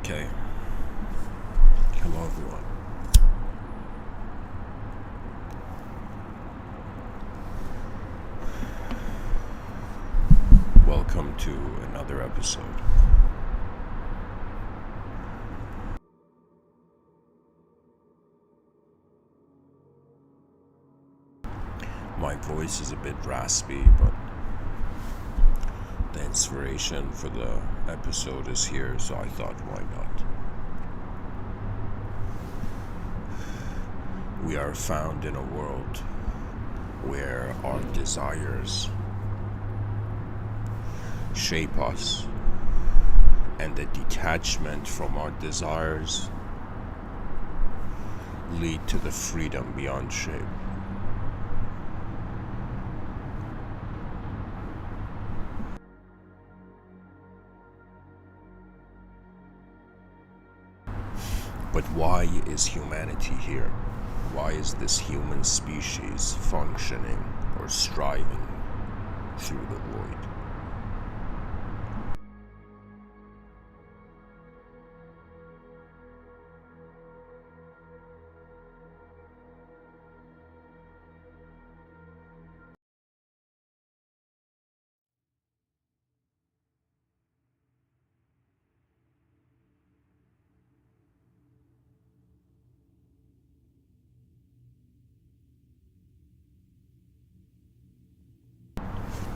Okay. Hello, everyone. Welcome to another episode. My voice is a bit raspy, but the inspiration for the episode is here, so I thought, why not? We are found in a world where our desires shape us, and the detachment from our desires lead to the freedom beyond shape. But why is humanity here? Why is this human species functioning or striving through the void?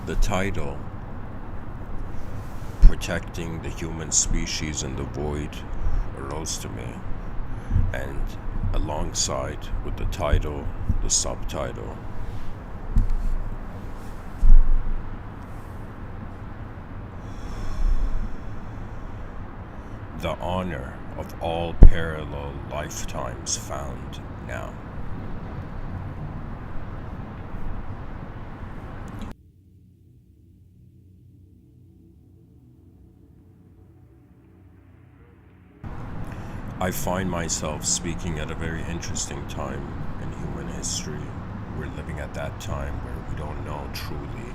The title, Protecting the Human Species in the Void, arose to me, and alongside with the title, the subtitle, the honor of all parallel lifetimes found now. I find myself speaking at a very interesting time in human history. We're living at that time where we don't know truly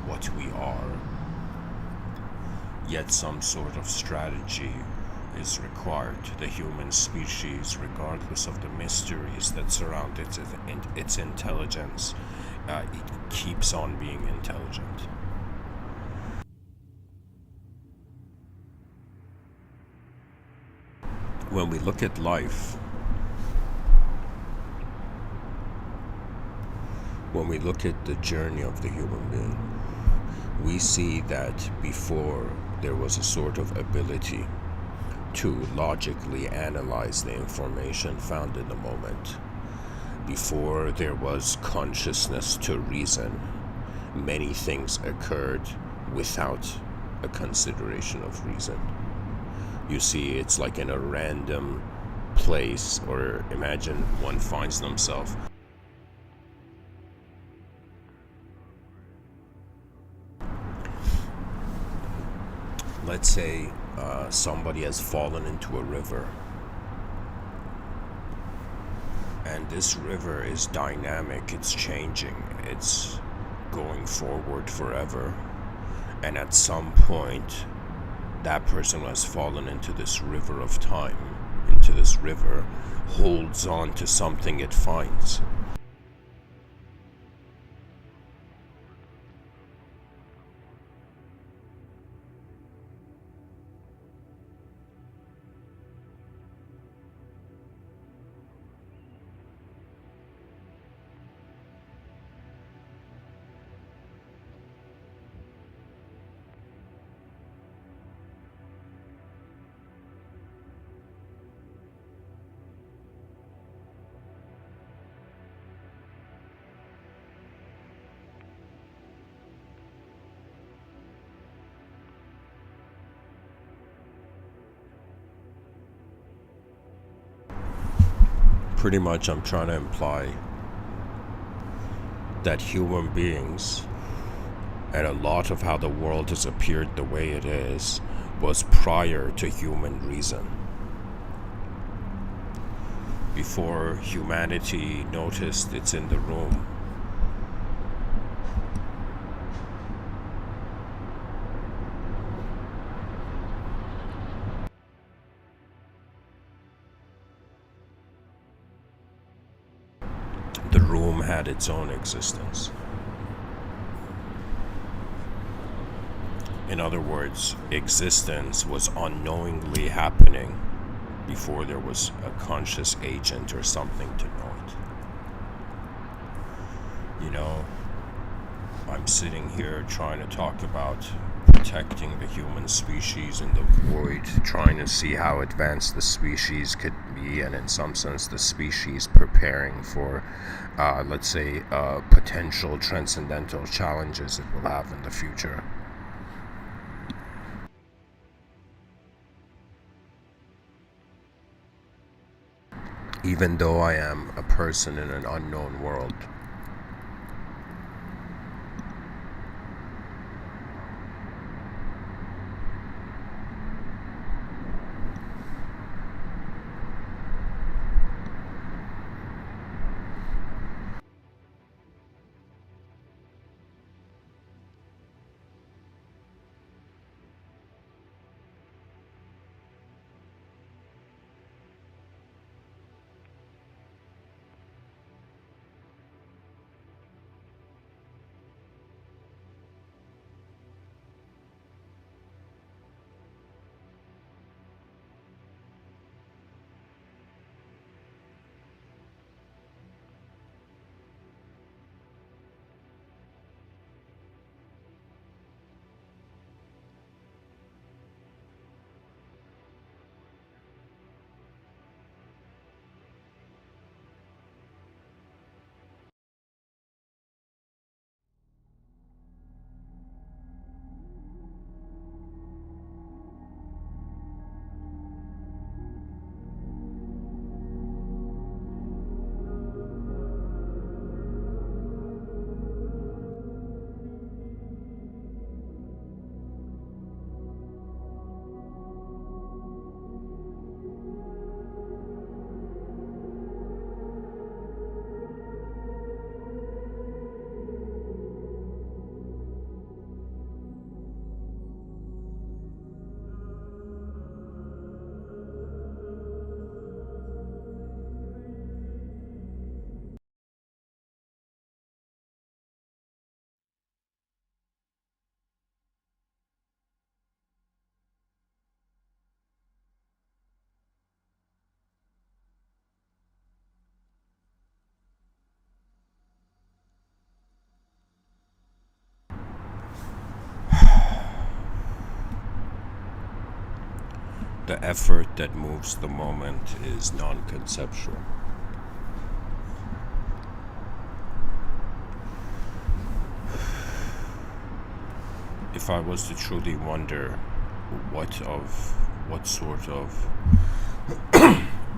what we are, yet some sort of strategy is required to the human species, regardless of the mysteries that surround its intelligence. It keeps on being intelligent. When we look at life, when we look at the journey of the human being, we see that before there was a sort of ability to logically analyze the information found in the moment, before there was consciousness to reason, many things occurred without a consideration of reason. You see, it's like in a random place, or imagine one finds themselves let's say somebody has fallen into a river, and this river is dynamic, it's changing, it's going forward forever, and at some point that person who has fallen into this river of time, into this river, holds on to something it finds. Pretty much I'm trying to imply that human beings, and a lot of how the world has appeared the way it is, was prior to human reason. Before humanity noticed it's in the room, had its own existence. In other words, existence was unknowingly happening before there was a conscious agent or something to know it. You know, I'm sitting here trying to talk about protecting the human species in the void, trying to see how advanced the species could be, and in some sense the species preparing for, let's say, potential transcendental challenges it will have in the future. Even though I am a person in an unknown world. The effort that moves the moment is non-conceptual. If I was to truly wonder what sort of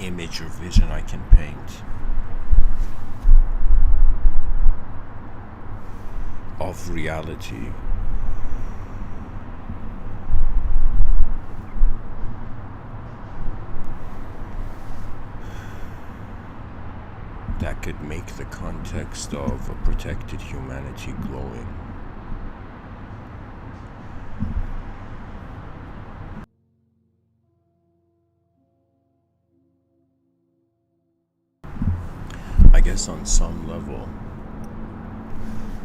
image or vision I can paint of reality, that could make the context of a protected humanity glowing. I guess on some level,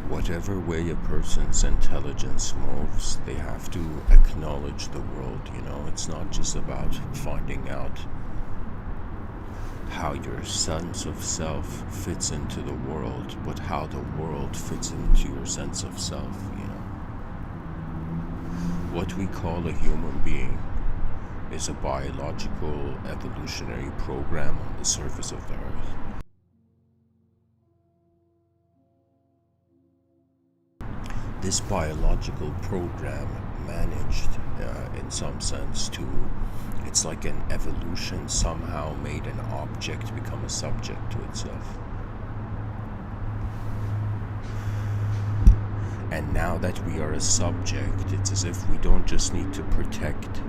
whatever way a person's intelligence moves, they have to acknowledge the world, you know? It's not just about finding out how your sense of self fits into the world, but how the world fits into your sense of self, you know? What we call a human being is a biological evolutionary program on the surface of the earth. This biological program managed, in some sense, it's like an evolution somehow made an object become a subject to itself. And now that we are a subject, it's as if we don't just need to protect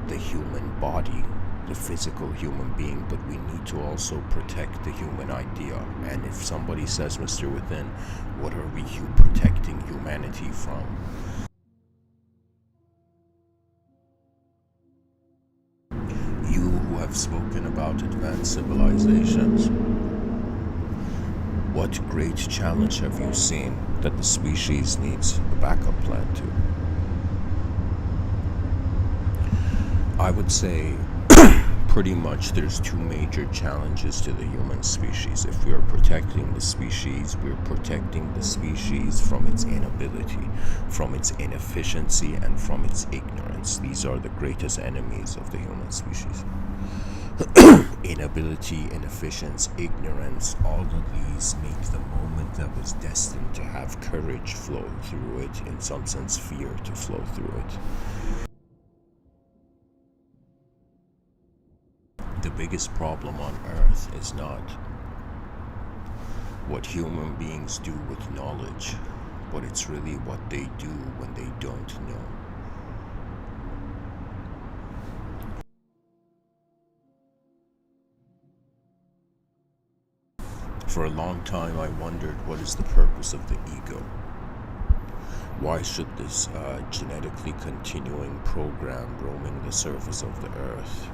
the human body, the physical human being, but we need to also protect the human idea. And if somebody says, Mr. Within, what are we protecting humanity from? You who have spoken about advanced civilizations, What great challenge have you seen that the species needs a backup plan to? I would say pretty much there's two major challenges to the human species. If we are protecting the species, we're protecting the species from its inability, from its inefficiency, and from its ignorance. These are the greatest enemies of the human species. Inability, inefficiency, ignorance, all of these make the moment that was destined to have courage flow through it, in some sense fear to flow through it. The biggest problem on Earth is not what human beings do with knowledge, but it's really what they do when they don't know. For a long time, I wondered, what is the purpose of the ego? Why should this genetically continuing program roaming the surface of the earth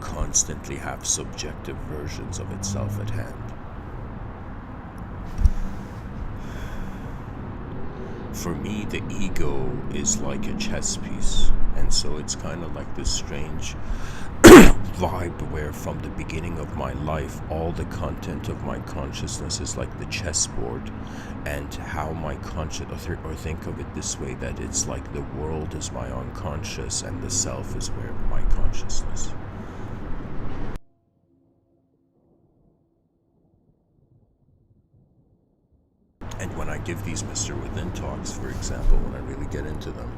constantly have subjective versions of itself at hand? For me, the ego is like a chess piece, and so it's kind of like this strange vibe where from the beginning of my life, all the content of my consciousness is like the chessboard, and how my conscious, or think of it this way, that it's like the world is my unconscious and the self is where my consciousness. And when I give these Mr.Within talks, for example, when I really get into them,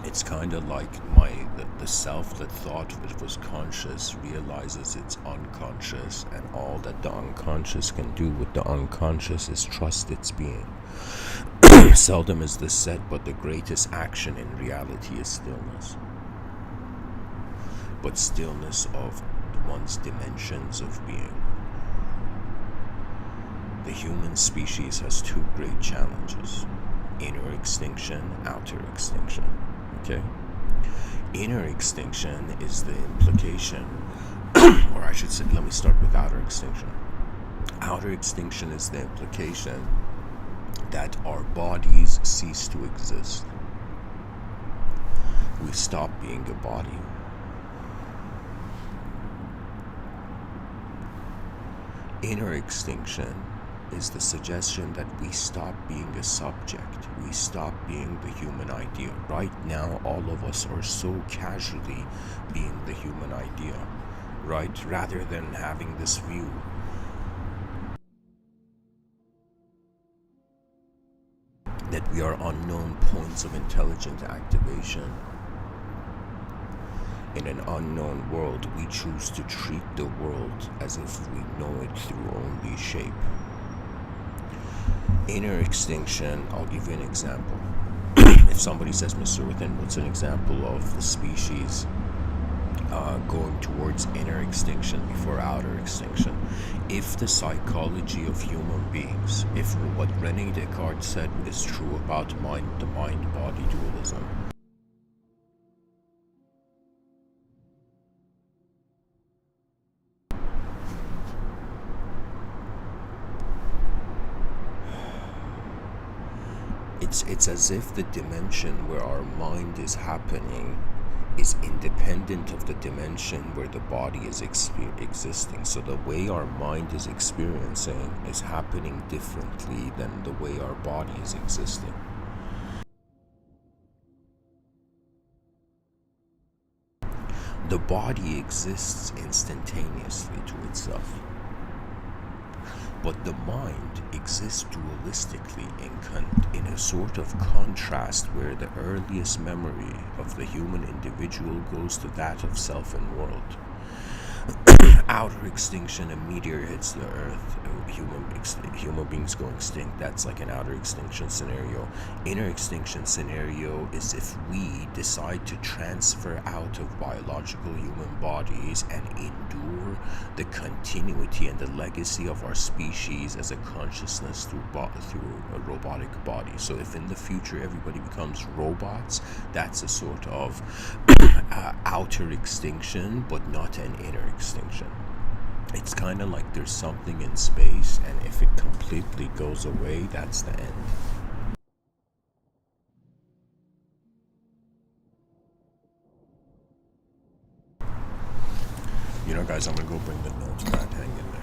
it's kind of like the self that thought it was conscious realizes it's unconscious, and all that the unconscious can do with the unconscious is trust its being. Seldom is this said, but the greatest action in reality is stillness. But stillness of one's dimensions of being. The human species has two great challenges: inner extinction, outer extinction. Okay? Inner extinction is the implication, or I should say, let me start with outer extinction. Outer extinction is the implication that our bodies cease to exist. We stop being a body. Inner extinction is the suggestion that we stop being a subject. We stop being the human idea. Right now, all of us are so casually being the human idea, right? Rather than having this view that we are unknown points of intelligent activation. In an unknown world, we choose to treat the world as if we know it through only shape. Inner extinction, I'll give you an example. If somebody says, Mr.Within, what's an example of the species going towards inner extinction before outer extinction? If the psychology of human beings, if what René Descartes said is true about the mind-body dualism, it's as if the dimension where our mind is happening is independent of the dimension where the body is existing. So the way our mind is experiencing is happening differently than the way our body is existing. The body exists instantaneously to itself, but the mind exists dualistically in a sort of contrast where the earliest memory of the human individual goes to that of self and world. Outer extinction, a meteor hits the earth, human beings go extinct. That's like an outer extinction scenario. Inner extinction scenario is if we decide to transfer out of biological human bodies and endure the continuity and the legacy of our species as a consciousness through a robotic body. So if in the future everybody becomes robots, that's a sort of outer extinction, but not an inner extinction. It's kind of like there's something in space, and if it completely goes away, that's the end. You know, guys, I'm gonna go bring the notes back. Hang in there.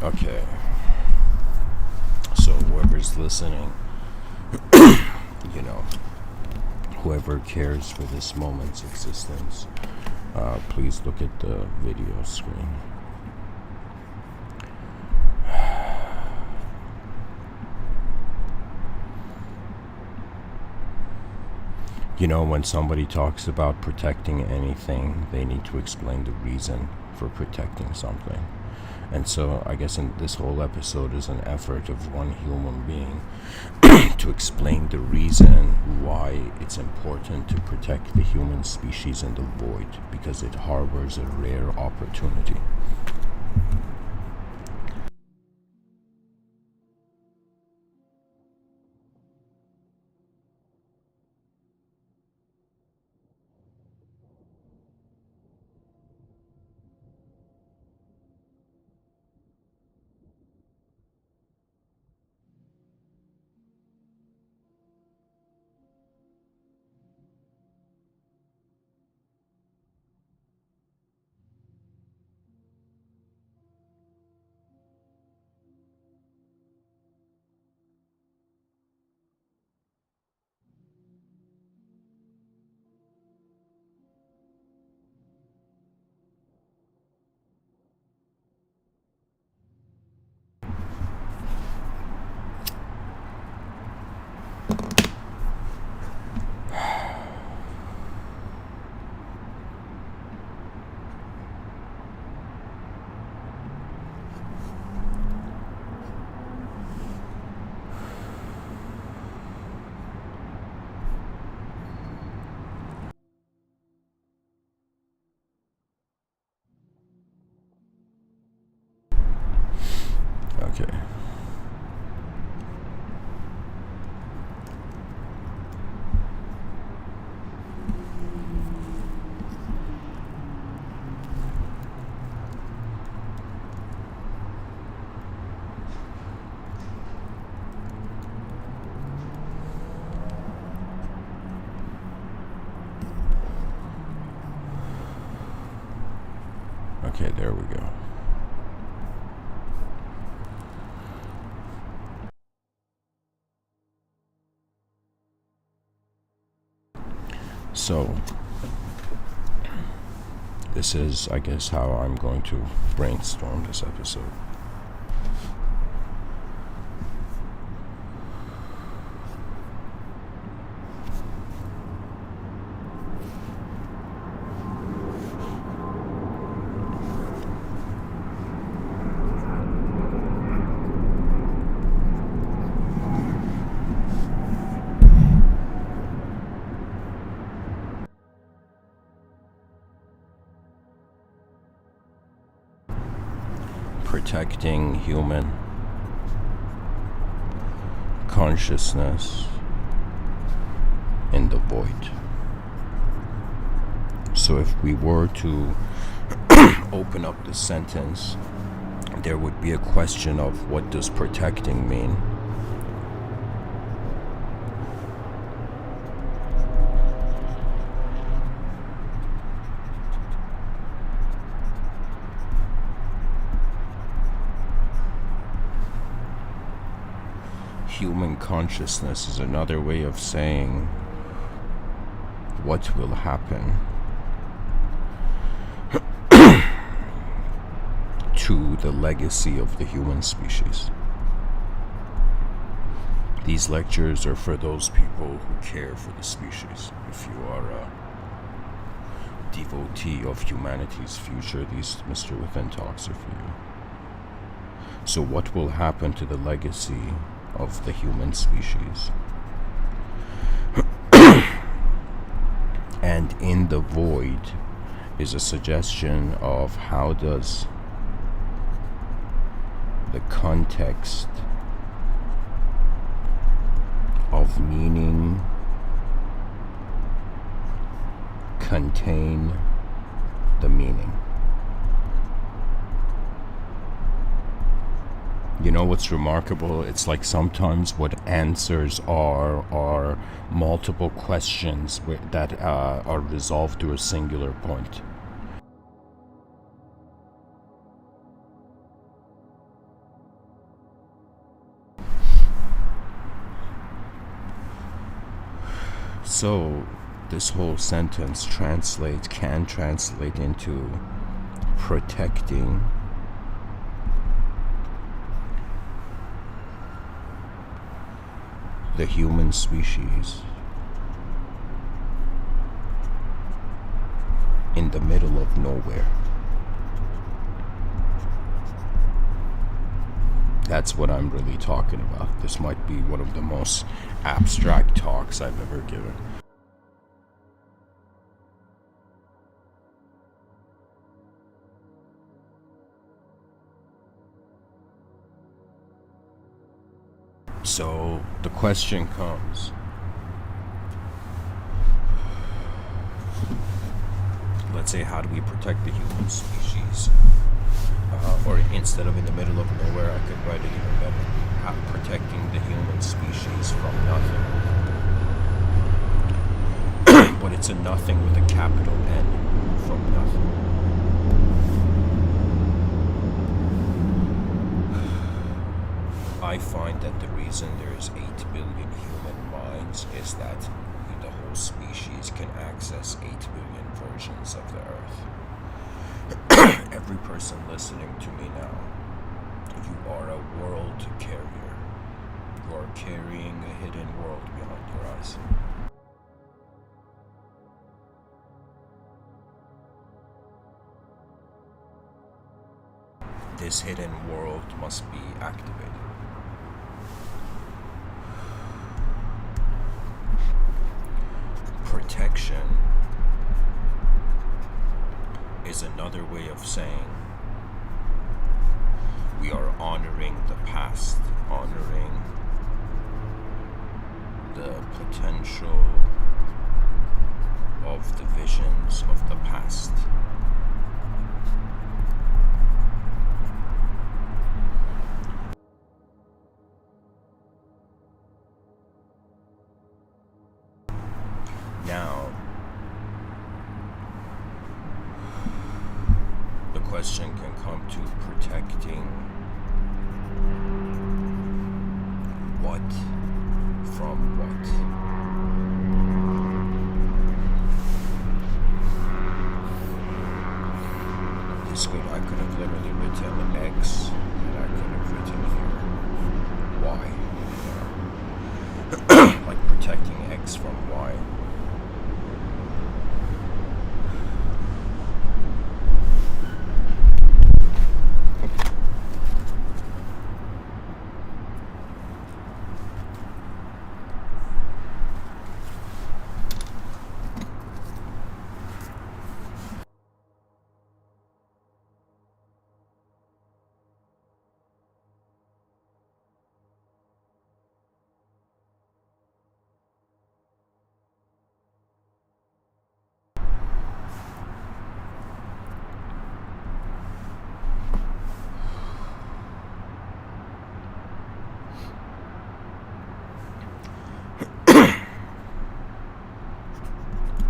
Okay. So whoever's listening, you know, whoever cares for this moment's existence, please look at the video screen. You know, when somebody talks about protecting anything, they need to explain the reason for protecting something. And so I guess in this whole episode is an effort of one human being to explain the reason why it's important to protect the human species in the void, because it harbors a rare opportunity. Okay, there we go. So, this is, I guess, how I'm going to brainstorm this episode. Protecting human consciousness in the void. So if we were to open up the sentence, there would be a question of what does protecting mean? Human consciousness is another way of saying what will happen to the legacy of the human species. These lectures are for those people who care for the species. If you are a devotee of humanity's future, these Mr. Within talks are for you. So what will happen to the legacy of the human species? And in the void is a suggestion of how does the context of meaning contain the meaning. You know what's remarkable? It's like sometimes what answers are multiple questions that are resolved to a singular point. So this whole sentence can translate into protecting the human species in the middle of nowhere. That's what I'm really talking about. This might be one of the most abstract talks I've ever given. So the question comes, let's say, how do we protect the human species? Or instead of in the middle of nowhere, I could write it even better. Protecting the human species from nothing. But it's a nothing with a capital N, from nothing. I find that the reason there is 8 billion human minds is that the whole species can access 8 billion versions of the earth. Every person listening to me now, you are a world carrier. You are carrying a hidden world behind your eyes. This hidden world must be activated. Protection is another way of saying we are honoring the past, honoring the potential of the visions of the past. Now, the question can come to protecting what from what. This could, I could have literally written X, and I could have written here Y. Like protecting X from Y.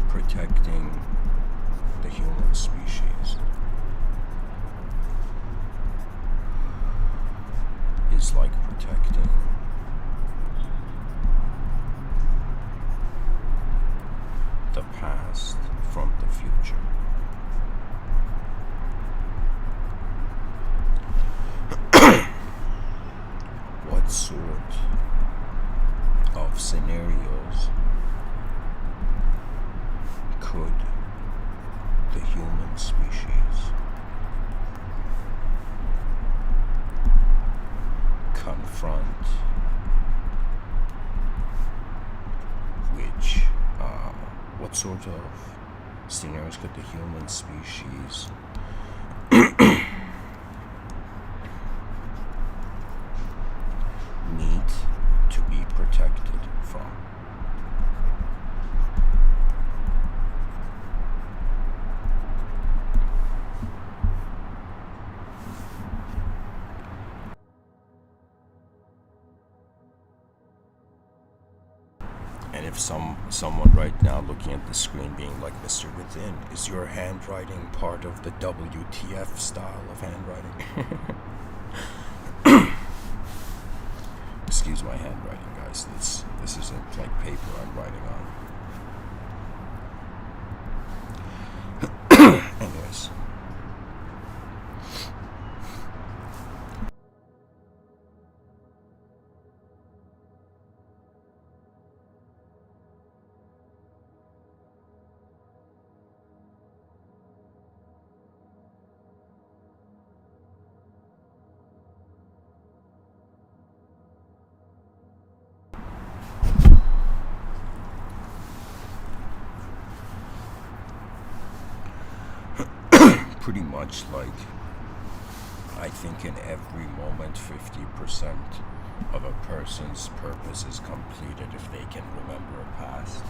Protecting the human species is like protecting the past from the future. What sort of scenarios could the human species confront, which what sort of scenarios could the human species need to be protected from? And if someone right now looking at the screen being like, Mr. Within, is your handwriting part of the WTF style of handwriting? Excuse my handwriting, guys. This isn't like paper I'm writing on. Anyways. Pretty much like, I think in every moment 50% of a person's purpose is completed if they can remember a past.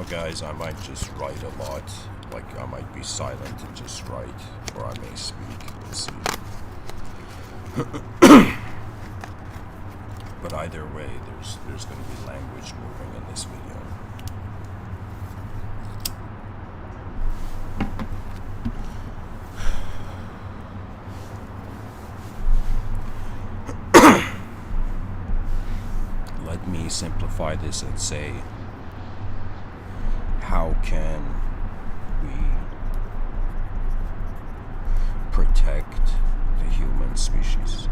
Guys, I might just write a lot. Like, I might be silent and just write, or I may speak. We'll see. But either way, there's going to be language moving in this video. simplify this and say, how can we protect the human species?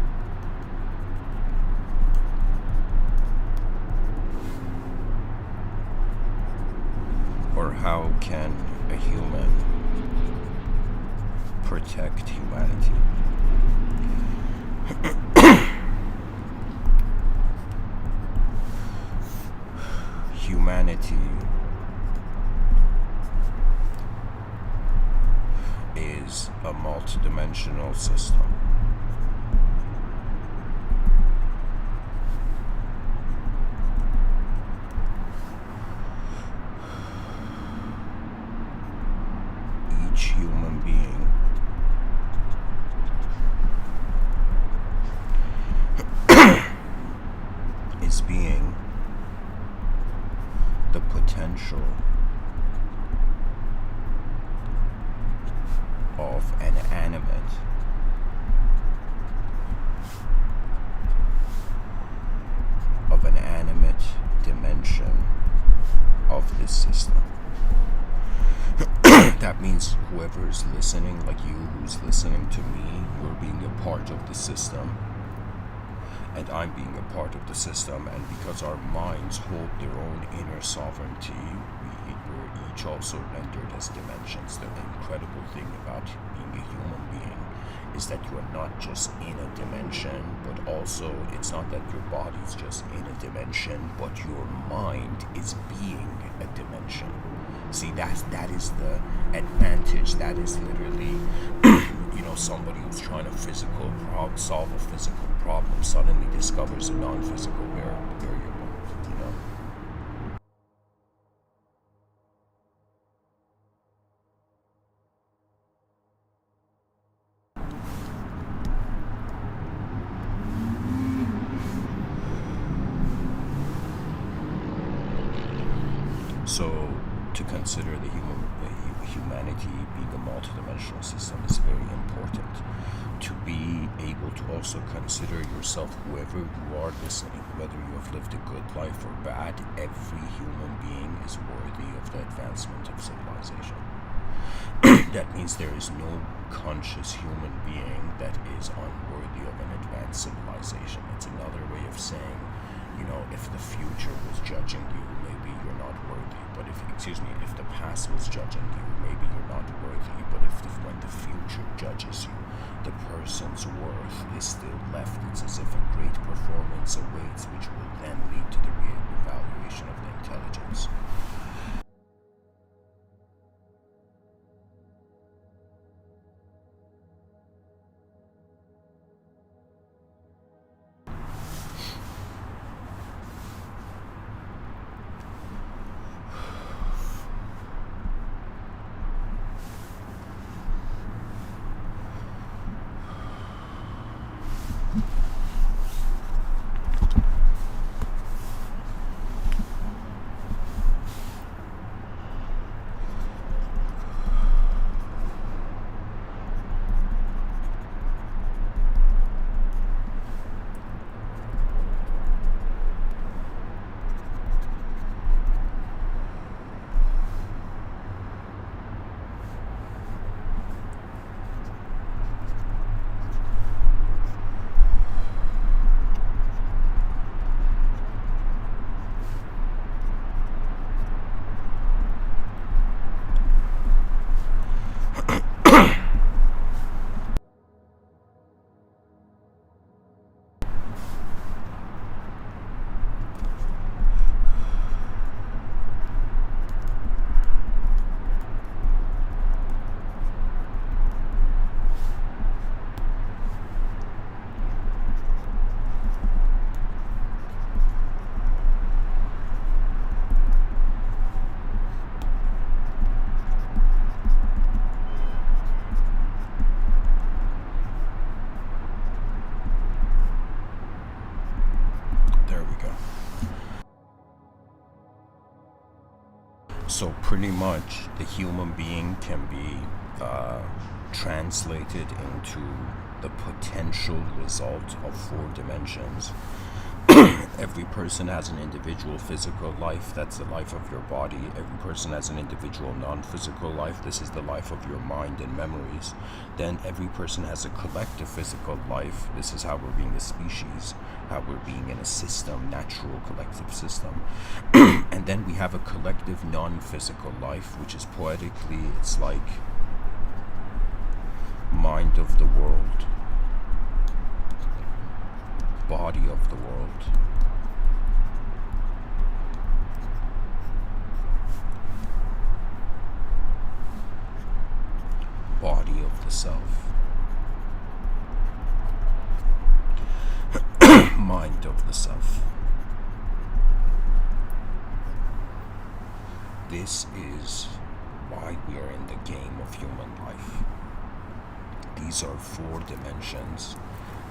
Or how can a human protect humanity? Humanity is a multidimensional system. Each human being is being the potential of an animate dimension of this system. That means whoever is listening, like you who's listening to me, you're being a part of the system, and I'm being a part of the system. And because our minds hold their own inner sovereignty, we're each also rendered as dimensions. The incredible thing about being a human being is that you are not just in a dimension, but also it's not that your body's just in a dimension, but your mind is being a dimension. See, that is the advantage. That is literally, somebody who's trying to solve a physical problem suddenly discovers a non-physical variable, So, to consider the humanity being a multidimensional system is very important. To be able to also consider yourself, whoever you are listening, whether you have lived a good life or bad, every human being is worthy of the advancement of civilization. That means there is no conscious human being that is unworthy of an advanced civilization. It's another way of saying, if the future was judging you, maybe you're not worthy. But if the past was judging you, maybe you're not worthy. But when the future judges you, the person's worth is still left. It's as if a great performance awaits, which will then lead to the re-evaluation of the intelligence. So pretty much the human being can be translated into the potential result of 4 dimensions Every person has an individual physical life, that's the life of your body. Every person has an individual non-physical life, this is the life of your mind and memories. Then every person has a collective physical life, this is how we're being a species, how we're being in a system, natural collective system. And then we have a collective non-physical life, which is poetically, it's like mind of the world, body of the world. Body of the self, mind of the self. This is why we are in the game of human life. These are 4 dimensions,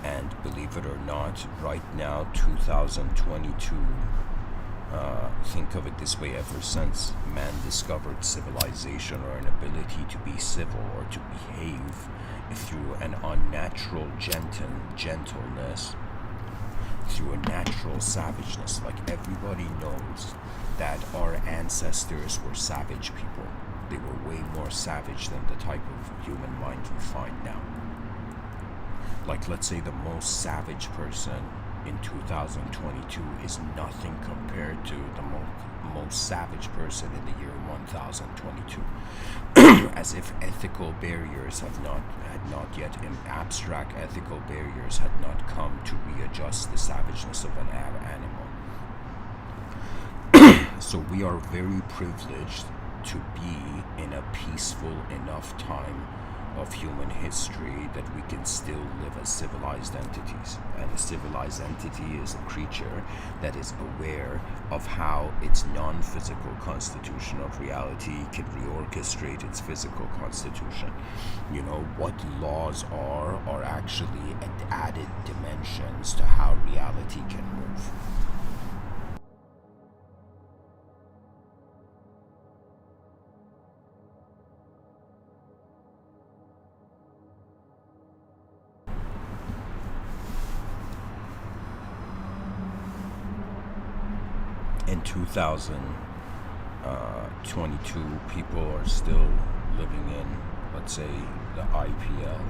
and believe it or not, right now, 2022, think of it this way: ever since man discovered civilization, or an ability to be civil or to behave through an unnatural gentleness, through a natural savageness, like everybody knows that our ancestors were savage people. They were way more savage than the type of human mind we find now. Like, let's say the most savage person in 2022 is nothing compared to the most savage person in the year 1022. As if ethical barriers had not yet, abstract ethical barriers had not come to readjust the savageness of an animal. So we are very privileged to be in a peaceful enough time of human history that we can still live as civilized entities. And a civilized entity is a creature that is aware of how its non-physical constitution of reality can reorchestrate its physical constitution. You know, what laws are actually added dimensions to how reality can move. In 2022, people are still living in, let's say, the IPL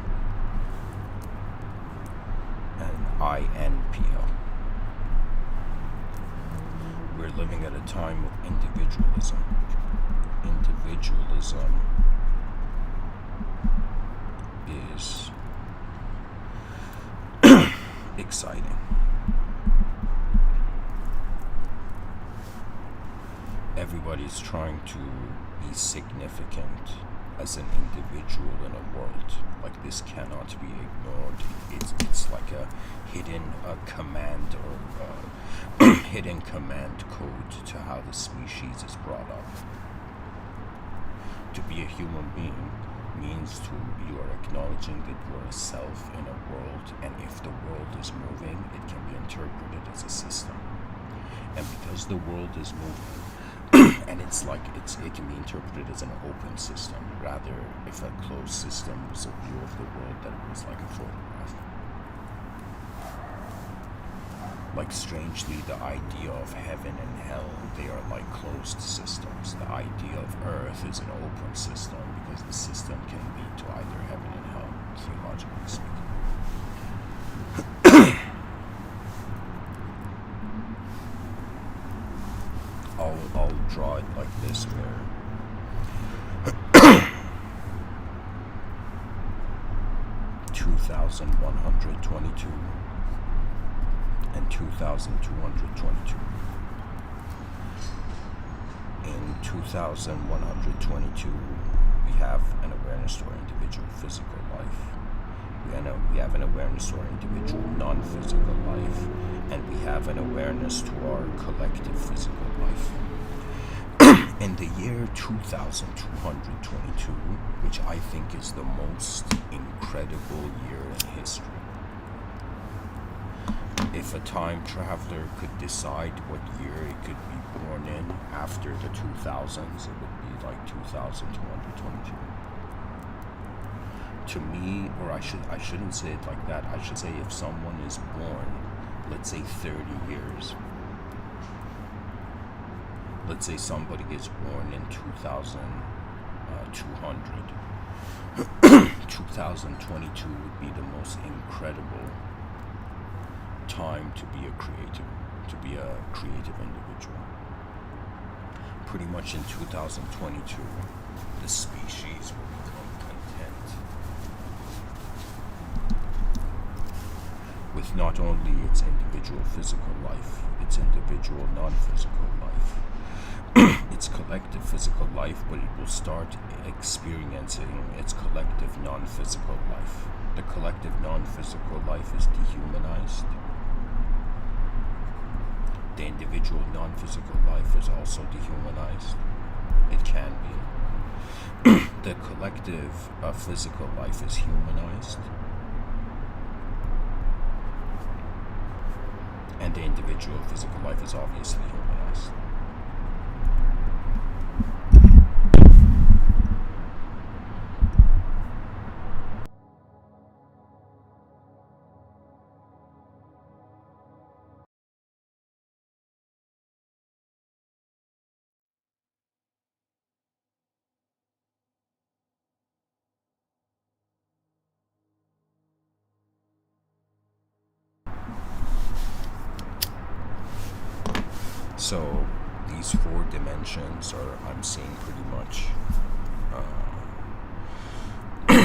and INPL. We're living at a time of individualism. Individualism is exciting. Everybody's trying to be significant as an individual in a world. Like, this cannot be ignored. It's like a hidden command or hidden command code to how the species is brought up. To be a human being means you are acknowledging that you're a self in a world, and if the world is moving, it can be interpreted as a system. And because the world is moving, and it can be interpreted as an open system, rather if a closed system was a view of the world that it was like a photograph. Like, strangely, the idea of heaven and hell, they are like closed systems. The idea of earth is an open system because the system can lead to either heaven and hell, theologically speaking. I'll draw it like this, where 2122 and 2222. In 2122, we have an awareness to our individual physical life. We have an awareness to our individual non-physical life, and we have an awareness to our collective physical life. In the year 2222, which I think is the most incredible year in history, if a time traveler could decide what year it could be born in after the 2000s, it would be like 2222. To me, or I shouldn't say it like that, I should say if someone is born let's say 30 years. Let's say somebody gets born in 2200. 2022 would be the most incredible time to be a creative individual. Pretty much in 2022, the species will become content with not only its individual physical life, its individual non-physical life, its collective physical life, but it will start experiencing its collective non-physical life. The collective non-physical life is dehumanized. The individual non-physical life is also dehumanized. It can be. The collective physical life is humanized. And the individual physical life is obviously humanized. So these 4 dimensions are, I'm seeing pretty much here.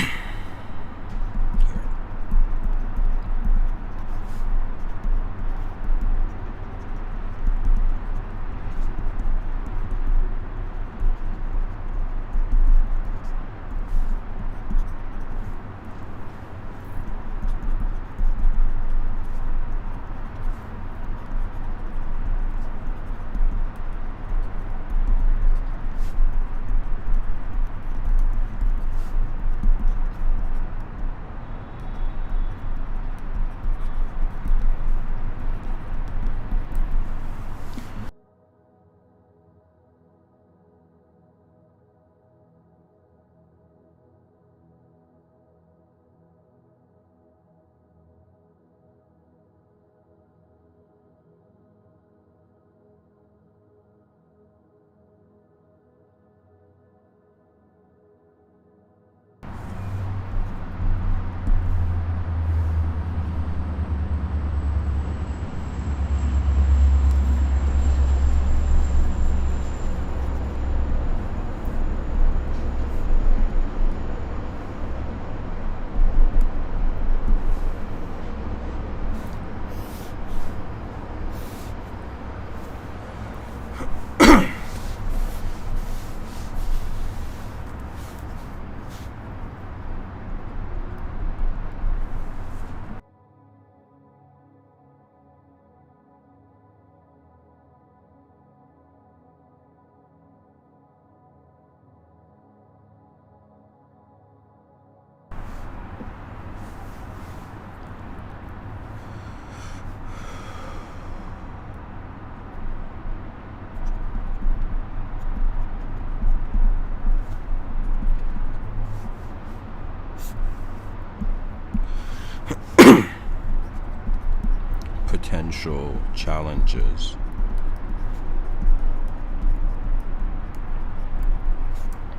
Potential challenges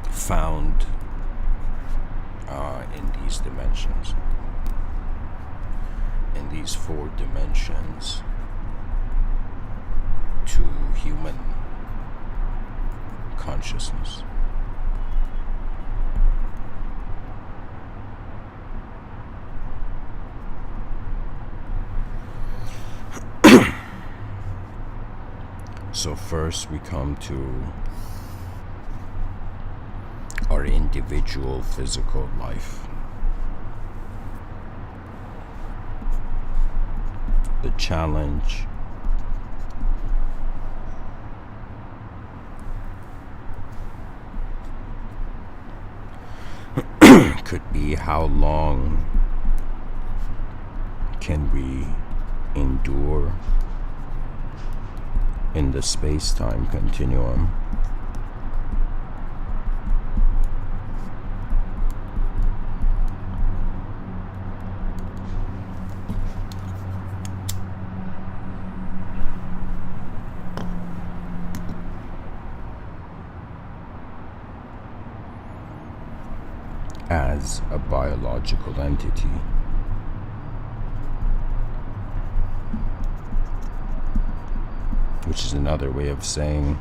found in these dimensions, in these 4 dimensions to human consciousness. So first we come to our individual physical life. The challenge could be how long can we endure in the space-time continuum. as a biological entity. Which is another way of saying,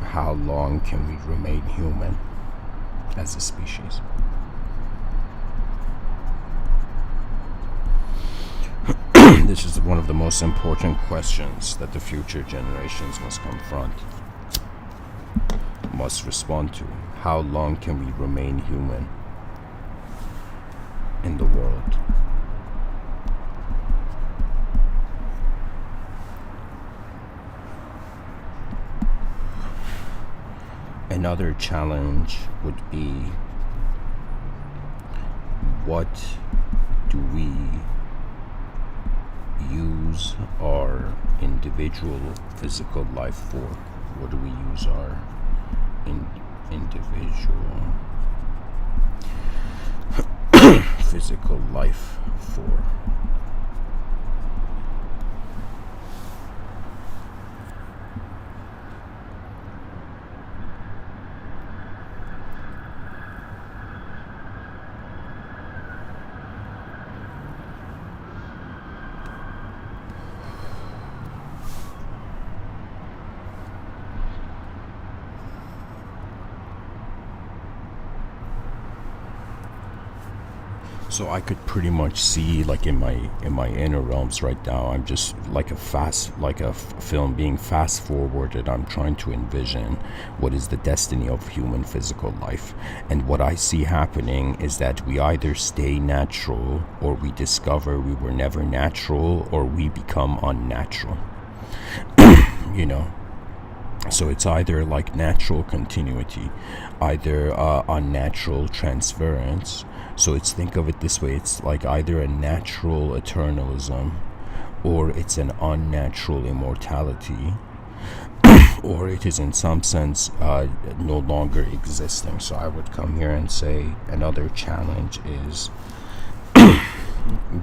how long can we remain human as a species? This is one of the most important questions that the future generations must confront, must respond to. How long can we remain human in the world? Another challenge would be, what do we use our individual physical life for? What do we use our individual physical life for? So I could pretty much see, like in my inner realms right now, I'm just like a film being fast forwarded. I'm trying to envision what is the destiny of human physical life, and what I see happening is that we either stay natural, or we discover we were never natural, or we become unnatural. You know. So it's either like natural continuity, either unnatural transference. So think of it this way, it's like either a natural eternalism, or it's an unnatural immortality, or it is in some sense no longer existing. So I would come here and say another challenge is,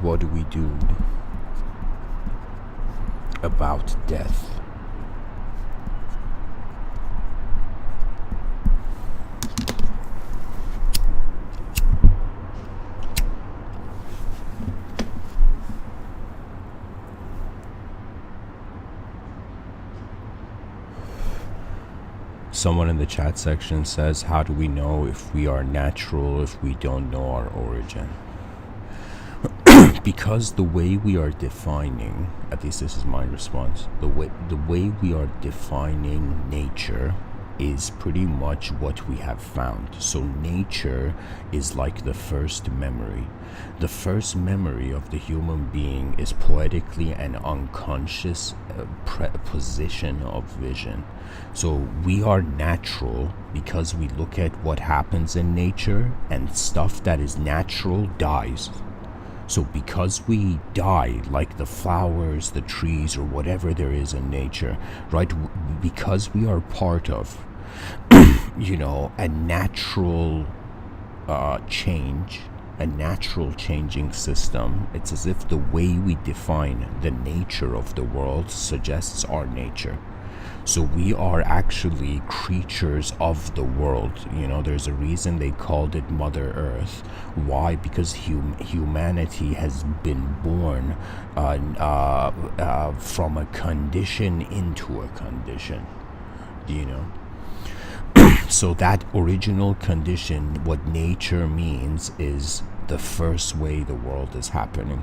what do we do about death? Someone in the chat section says, how do we know if we are natural if we don't know our origin? Because the way we are defining, at least this is my response, the way we are defining nature is pretty much what we have found. So nature is like the first memory. The first memory of the human being is poetically an unconscious position of vision. So we are natural because we look at what happens in nature, and stuff that is natural dies. So because we die, like the flowers, the trees, or whatever there is in nature, right? Because we are part of, a natural change, a natural changing system. It's as if the way we define the nature of the world suggests our nature. So we are actually creatures of the world. There's a reason they called it Mother Earth. Why? Because humanity has been born from a condition into a condition. So that original condition, what nature means, is the first way the world is happening.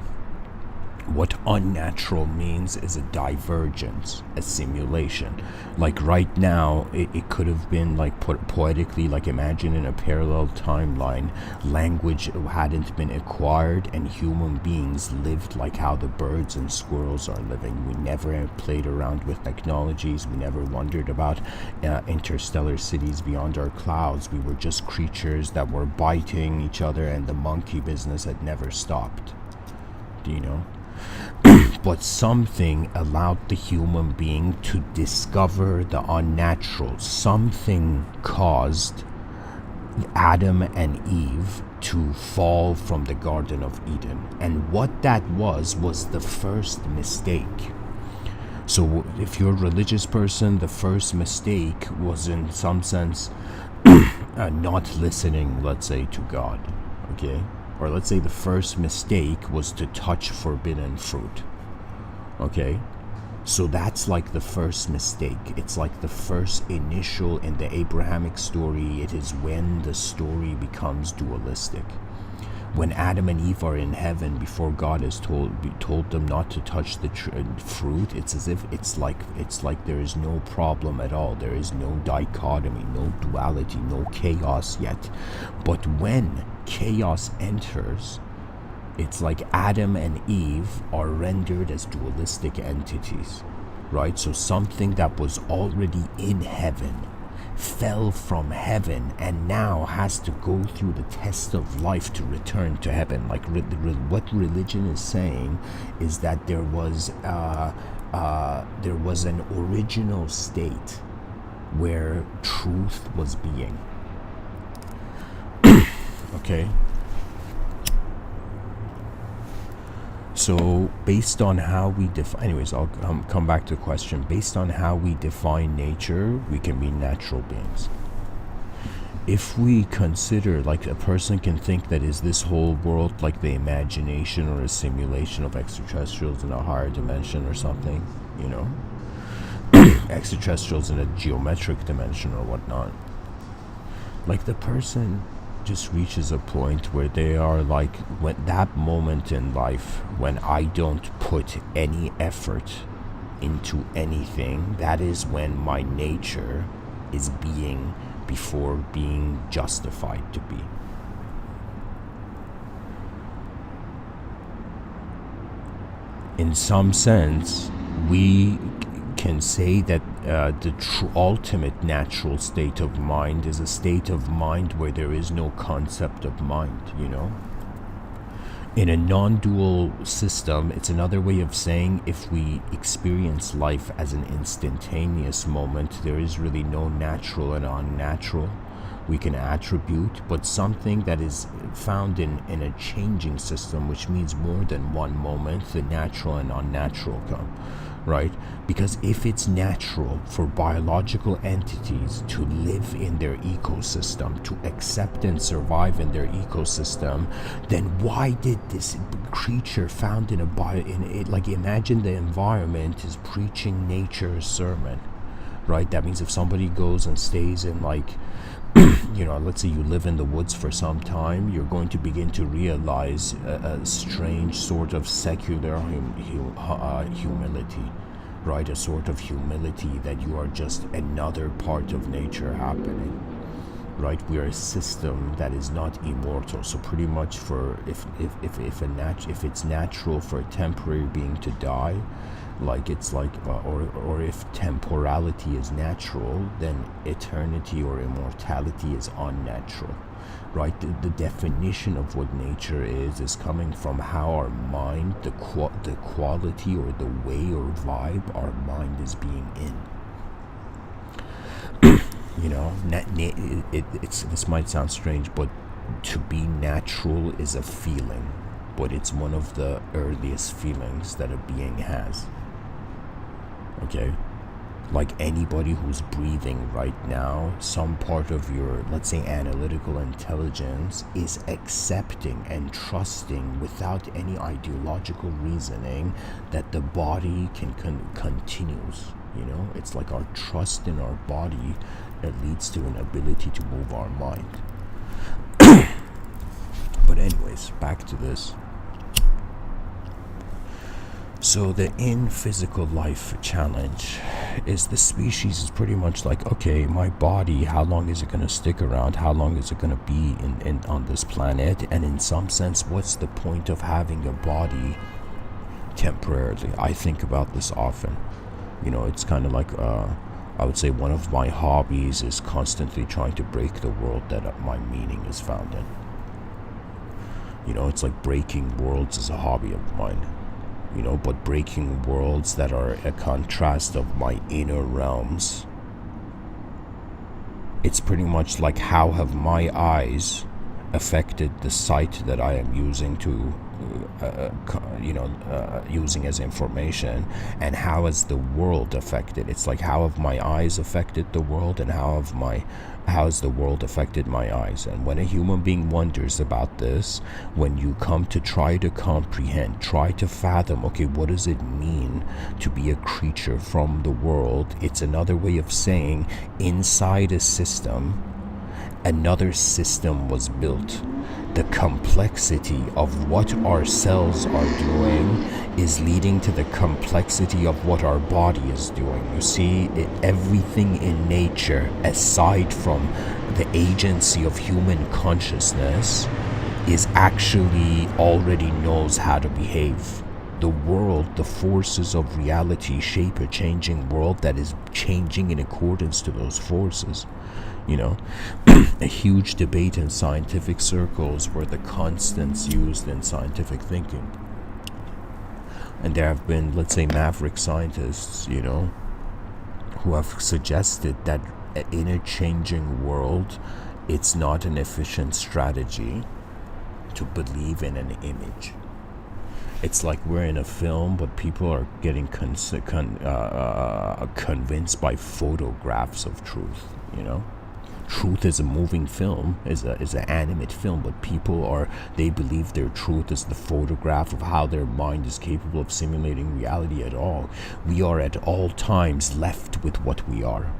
What unnatural means is a divergence, a simulation. Like right now, it could have been like poetically, like imagine in a parallel timeline, language hadn't been acquired and human beings lived like how the birds and squirrels are living. We never played around with technologies. We never wondered about interstellar cities beyond our clouds. We were just creatures that were biting each other, and the monkey business had never stopped. But something allowed the human being to discover the unnatural. Something caused Adam and Eve to fall from the Garden of Eden. And what that was the first mistake. So if you're a religious person, the first mistake was in some sense not listening, let's say, to God. okay? Or let's say the first mistake was to touch forbidden fruit, okay? So that's like the first mistake. It's like the first initial in the Abrahamic story. It is when the story becomes dualistic. When Adam and Eve are in heaven before God has told them not to touch the fruit, it's as if it's like there is no problem at all. There is no dichotomy, no duality, no chaos yet. But when chaos enters, it's like Adam and Eve are rendered as dualistic entities, right? So something that was already in heaven fell from heaven and now has to go through the test of life to return to heaven. Like what religion is saying is that there was an original state where truth was being. Okay. So based on how we define, anyways, I'll come back to the question. Based on how we define nature, we can be natural beings. If we consider, like, a person can think that is this whole world like the imagination or a simulation of extraterrestrials in a higher dimension or something, you know, extraterrestrials in a geometric dimension or whatnot, like the person just reaches a point where they are like, when that moment in life when I don't put any effort into anything, that is when my nature is being before being justified to be. In some sense, we can say that the ultimate natural state of mind is a state of mind where there is no concept of mind, you know? In a non-dual system, it's another way of saying if we experience life as an instantaneous moment, there is really no natural and unnatural we can attribute, but something that is found in a changing system, which means more than one moment, the natural and unnatural come. Right? Because if it's natural for biological entities to live in their ecosystem, to accept and survive in their ecosystem, then why did this creature found in like, imagine the environment is preaching nature's sermon, right? That means if somebody goes and stays in, like, you know, let's say you live in the woods for some time, you're going to begin to realize a strange sort of secular humility, right? A sort of humility that you are just another part of nature happening, right? We are a system that is not immortal. So pretty much if it's natural for a temporary being to die, like it's like, or if temporality is natural, then eternity or immortality is unnatural, right? The definition of what nature is coming from how our mind, the quality or the way or vibe our mind is being in. You know, this might sound strange, but to be natural is a feeling, but it's one of the earliest feelings that a being has. Okay, like anybody who's breathing right now, some part of your, let's say, analytical intelligence is accepting and trusting without any ideological reasoning that the body continues. You know, it's like our trust in our body that leads to an ability to move our mind. But anyways, back to this. So the in physical life challenge is the species is pretty much like, okay, my body, how long is it going to stick around? How long is it going to be in on this planet? And in some sense, what's the point of having a body temporarily? I think about this often. You know, it's kind of like, I would say one of my hobbies is constantly trying to break the world that my meaning is found in. You know, it's like breaking worlds is a hobby of mine. You know, but breaking worlds that are a contrast of my inner realms. It's pretty much like, how have my eyes affected the sight that I am using to, using as information, and how has the world affected? It's like, how have my eyes affected the world, and how How has the world affected my eyes? And when a human being wonders about this, when you come to try to comprehend, try to fathom, okay, what does it mean to be a creature from the world? It's another way of saying inside a system, another system was built. The complexity of what our cells are doing is leading to the complexity of what our body is doing. You see, everything in nature, aside from the agency of human consciousness, is actually already knows how to behave. The world, the forces of reality shape a changing world that is changing in accordance to those forces. You know, a huge debate in scientific circles were the constants used in scientific thinking. And there have been, let's say, maverick scientists, you know, who have suggested that in a changing world, it's not an efficient strategy to believe in an image. It's like we're in a film, but people are getting convinced by photographs of truth, you know? Truth is a moving film, is an animate film, but they believe their truth is the photograph of how their mind is capable of simulating reality at all. We are at all times left with what we are.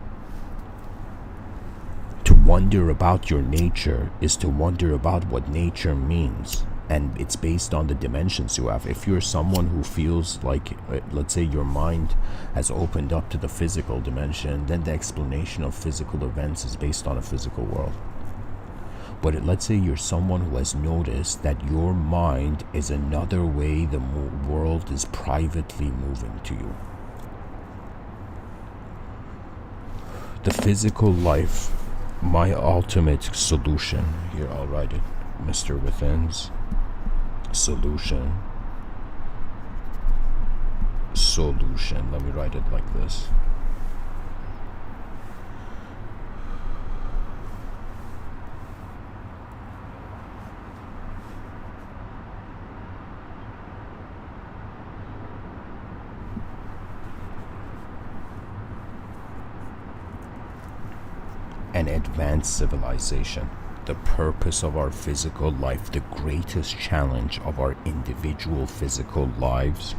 To wonder about your nature is to wonder about what nature means. And it's based on the dimensions you have. If you're someone who feels like, let's say your mind has opened up to the physical dimension, then the explanation of physical events is based on a physical world. But let's say you're someone who has noticed that your mind is another way the world is privately moving to you. The physical life, my ultimate solution, here I'll write it, Mr.Within's solution. Let me write it like this. An advanced civilization. The purpose of our physical life, the greatest challenge of our individual physical lives,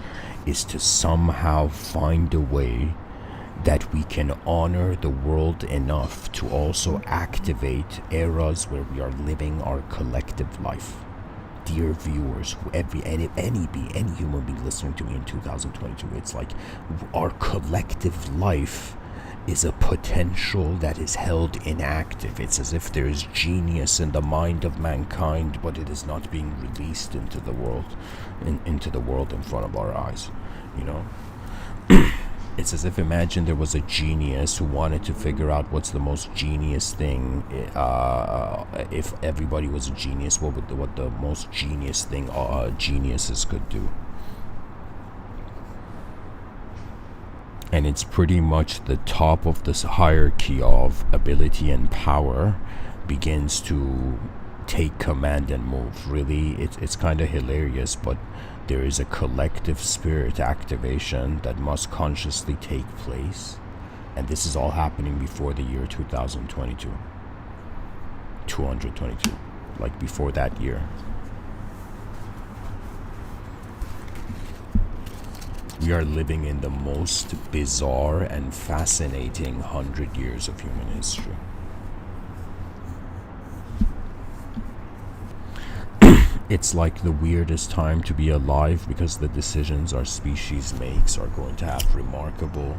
is to somehow find a way that we can honor the world enough to also activate eras where we are living our collective life. Dear viewers, any human being listening to me in 2022, it's like our collective life is a potential that is held inactive. It's as if there is genius in the mind of mankind, but it is not being released into the world, into the world in front of our eyes. You know, it's as if, imagine there was a genius who wanted to figure out what's the most genius thing. If everybody was a genius, what the most genius thing geniuses could do. And it's pretty much the top of this hierarchy of ability and power begins to take command and move. Really, it's kind of hilarious, but there is a collective spirit activation that must consciously take place. And this is all happening before the year 2022. 222. Like before that year. We are living in the most bizarre and fascinating 100 years of human history. It's like the weirdest time to be alive because the decisions our species makes are going to have remarkable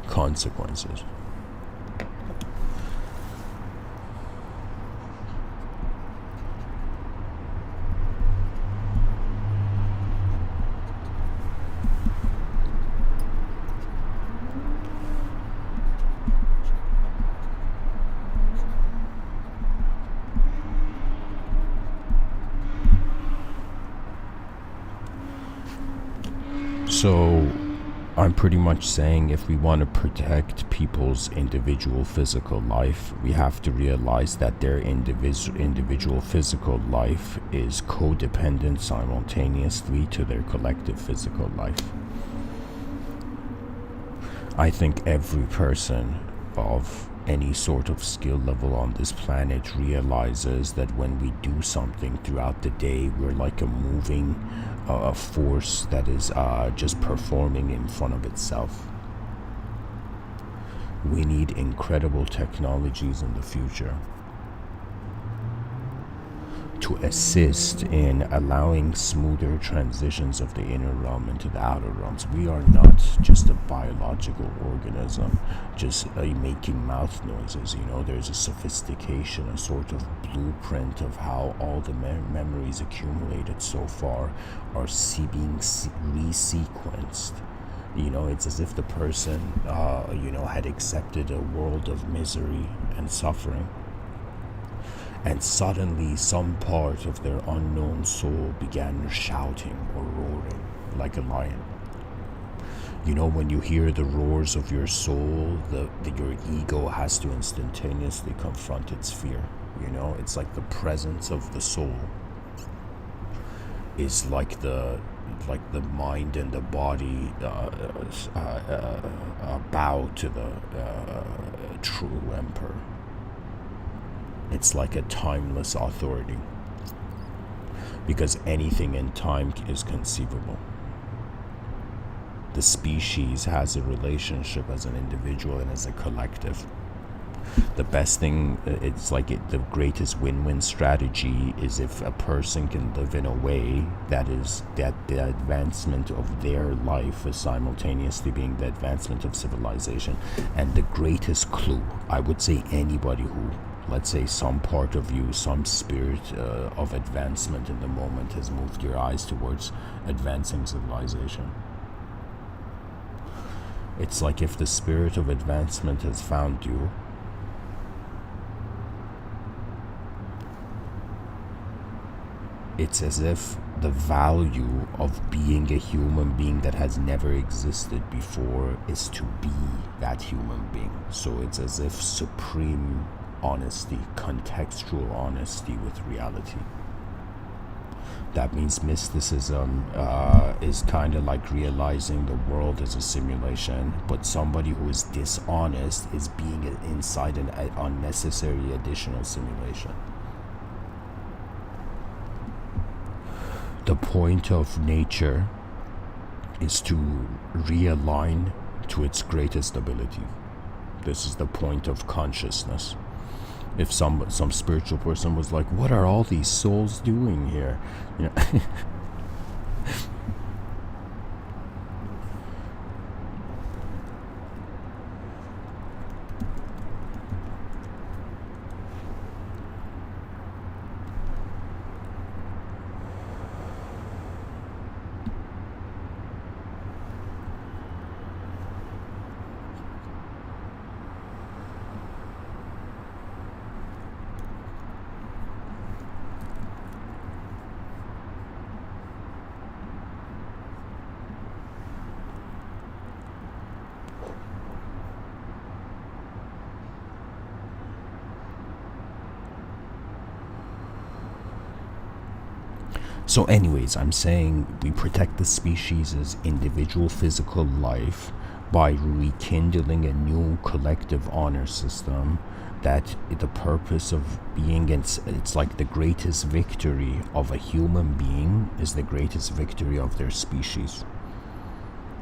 consequences. So I'm pretty much saying if we want to protect people's individual physical life, we have to realize that their individual physical life is codependent simultaneously to their collective physical life. I think every person of any sort of skill level on this planet realizes that when we do something throughout the day, we're like a moving force that is just performing in front of itself. We need incredible technologies in the future to assist in allowing smoother transitions of the inner realm into the outer realms. We are not just a biological organism just making mouth noises. There's a sophistication, a sort of blueprint of how all the memories accumulated so far are being resequenced. It's as if the person had accepted a world of misery and suffering, and suddenly some part of their unknown soul began shouting or roaring like a lion. When you hear the roars of your soul, your ego has to instantaneously confront its fear. It's like the presence of the soul is like the mind and the body bow to the true emperor. It's like a timeless authority, because anything in time is conceivable. The species has a relationship as an individual and as a collective. The best thing, the greatest win-win strategy is if a person can live in a way that the advancement of their life is simultaneously being the advancement of civilization. And the greatest clue, I would say, anybody who, let's say, some part of you, some spirit of advancement in the moment has moved your eyes towards advancing civilization. It's like if the spirit of advancement has found you, it's as if the value of being a human being that has never existed before is to be that human being. So it's as if supreme honesty, contextual honesty with reality. That means mysticism is kind of like realizing the world is a simulation, but somebody who is dishonest is being inside an unnecessary additional simulation. The point of nature is to realign to its greatest ability. This is the point of consciousness. If some spiritual person was like, what are all these souls doing here? So anyways, I'm saying we protect the species' individual physical life by rekindling a new collective honor system that the purpose of being, it's like the greatest victory of a human being is the greatest victory of their species.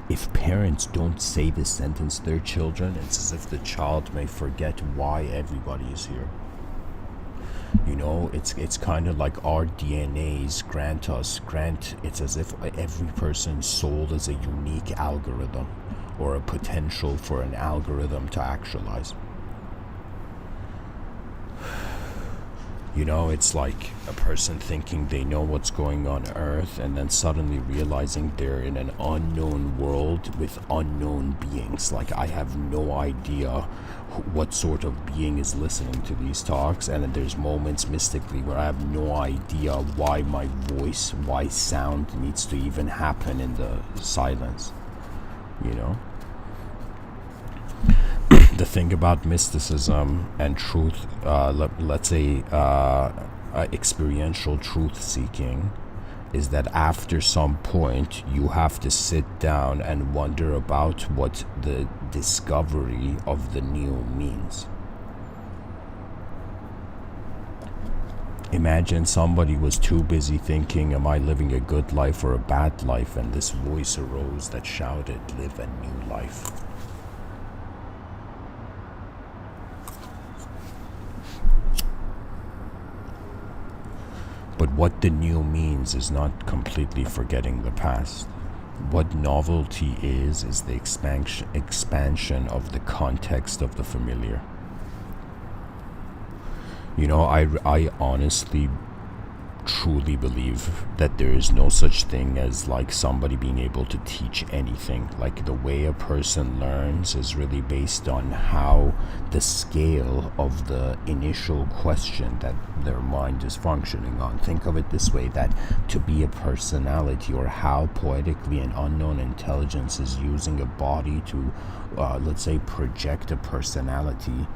If parents don't say this sentence to their children, it's as if the child may forget why everybody is here. It's kind of like our DNAs it's as if every person's soul is a unique algorithm or a potential for an algorithm to actualize. It's like a person thinking they know what's going on Earth and then suddenly realizing they're in an unknown world with unknown beings. Like, I have no idea what sort of being is listening to these talks, and then there's moments mystically where I have no idea why my voice, why sound needs to even happen in the silence. The thing about mysticism and truth, let's say experiential truth seeking, is that after some point you have to sit down and wonder about what the discovery of the new means. Imagine somebody was too busy thinking, am I living a good life or a bad life? And this voice arose that shouted, live a new life. But what the new means is not completely forgetting the past. What novelty is the expansion of the context of the familiar. You know, I honestly, truly believe that there is no such thing as like somebody being able to teach anything. Like the way a person learns is really based on how the scale of the initial question that their mind is functioning on. Think of it this way, that to be a personality, or how poetically an unknown intelligence is using a body to, let's say, project a personality,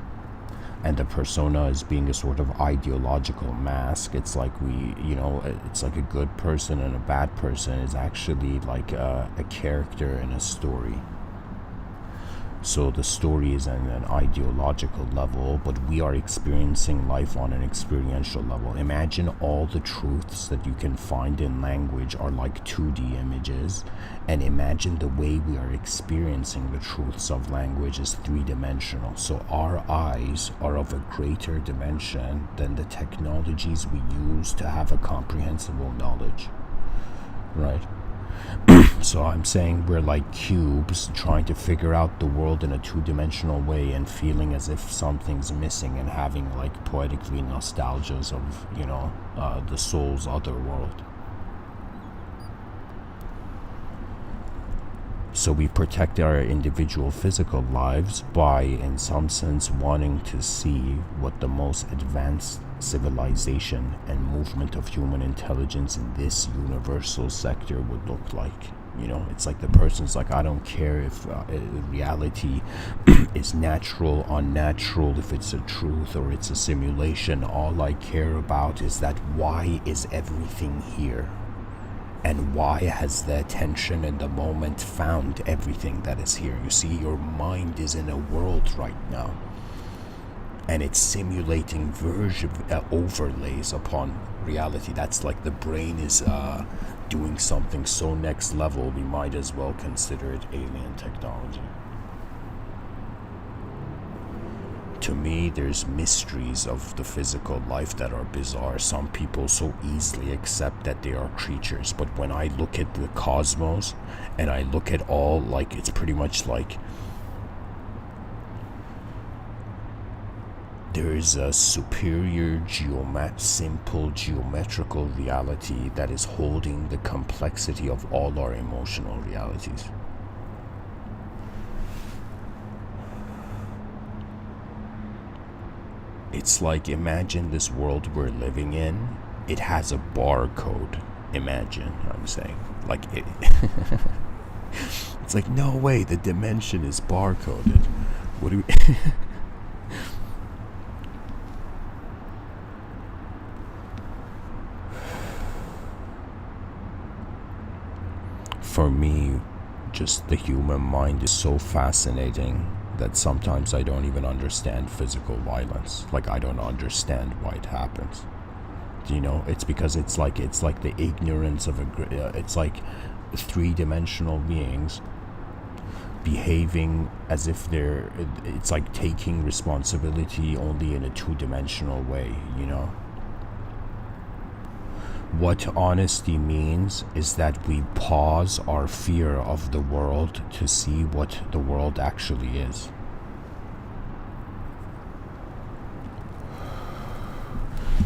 and the persona is being a sort of ideological mask. It's like it's like a good person and a bad person is actually like a character in a story. So the story is on an ideological level, but we are experiencing life on an experiential level. Imagine all the truths that you can find in language are like 2D images, and imagine the way we are experiencing the truths of language is 3-dimensional. So our eyes are of a greater dimension than the technologies we use to have a comprehensible knowledge, right? So I'm saying we're like cubes trying to figure out the world in a 2-dimensional way and feeling as if something's missing and having like poetically nostalgias of, the soul's other world. So we protect our individual physical lives by, in some sense, wanting to see what the most advanced civilization and movement of human intelligence in this universal sector would look like. It's like the person's like, I don't care if reality is natural, unnatural, if it's a truth or it's a simulation. All I care about is that why is everything here? And why has the attention in the moment found everything that is here? You see, your mind is in a world right now, and it's simulating overlays upon reality. That's like the brain is doing something so next level, we might as well consider it alien technology. To me, there's mysteries of the physical life that are bizarre. Some people so easily accept that they are creatures, but when I look at the cosmos and I look at all, like, it's pretty much like there is a superior simple geometrical reality that is holding the complexity of all our emotional realities. It's like, imagine this world we're living in, it has a barcode. Imagine, I'm saying. Like, it it's like, no way, the dimension is barcoded. What do we... For me, just the human mind is so fascinating that sometimes I don't even understand physical violence. Like, I don't understand why it happens. It's because it's like the ignorance of it's like 3-dimensional beings behaving as if it's like taking responsibility only in a 2-dimensional way, What honesty means is that we pause our fear of the world to see what the world actually is.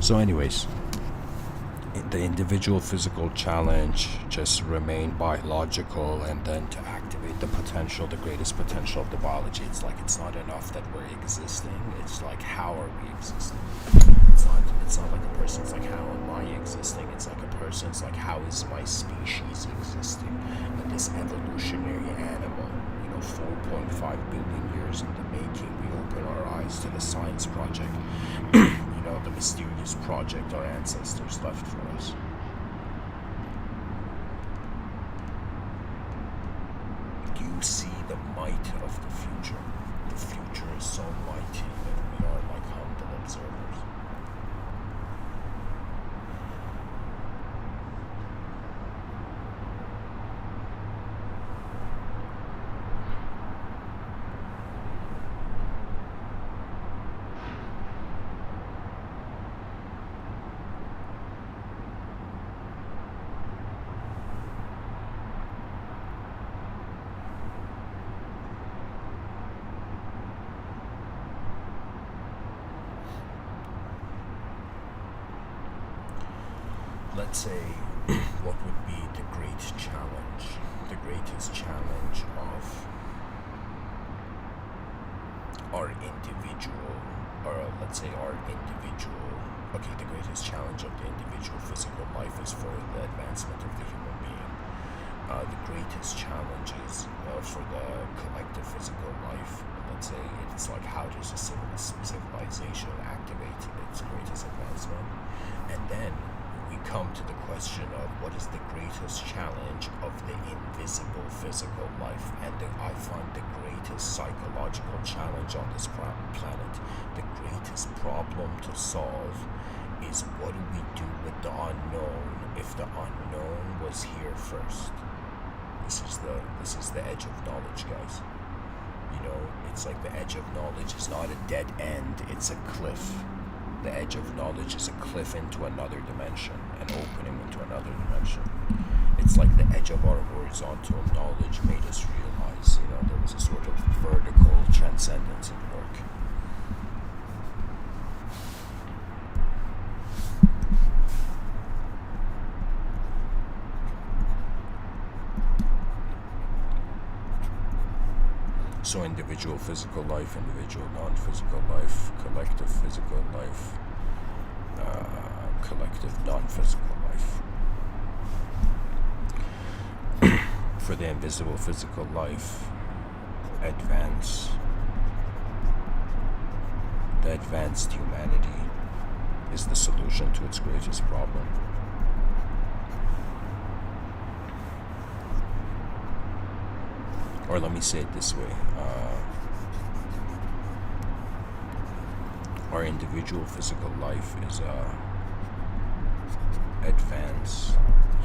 So anyways, the individual physical challenge just remain biological, and then to activate the greatest potential of the biology. It's like, it's not enough that we're existing, it's like, how are we existing? It's not like a person's like, how am I existing? It's like a person's like, how is my species existing? And this evolutionary animal, 4.5 billion years in the making, we open our eyes to the science project, the mysterious project our ancestors left for us. Do you see the might of the future? The future is so mighty that we are like humble observers. Let's say, what would be the great challenge, the greatest challenge of our individual, okay, the greatest challenge of the individual physical life is for the advancement of the human being. The greatest challenges for the collective physical life, let's say, it's like how does a civilization activate its greatest advancement? And then we come to the question of what is the greatest challenge of the invisible physical life. And I find the greatest psychological challenge on this planet, the greatest problem to solve, is what do we do with the unknown if the unknown was here first? This is the edge of knowledge, guys. You know, it's like the edge of knowledge is not a dead end, it's a cliff. The edge of knowledge is a cliff into another dimension, an opening into another dimension. It's like the edge of our horizontal knowledge made us realize, there was a sort of vertical transcendence at work. So individual physical life, individual non-physical life, collective physical life, collective non-physical life. For the invisible physical life, the advanced humanity is the solution to its greatest problem. Or let me say it this way. Our individual physical life is advanced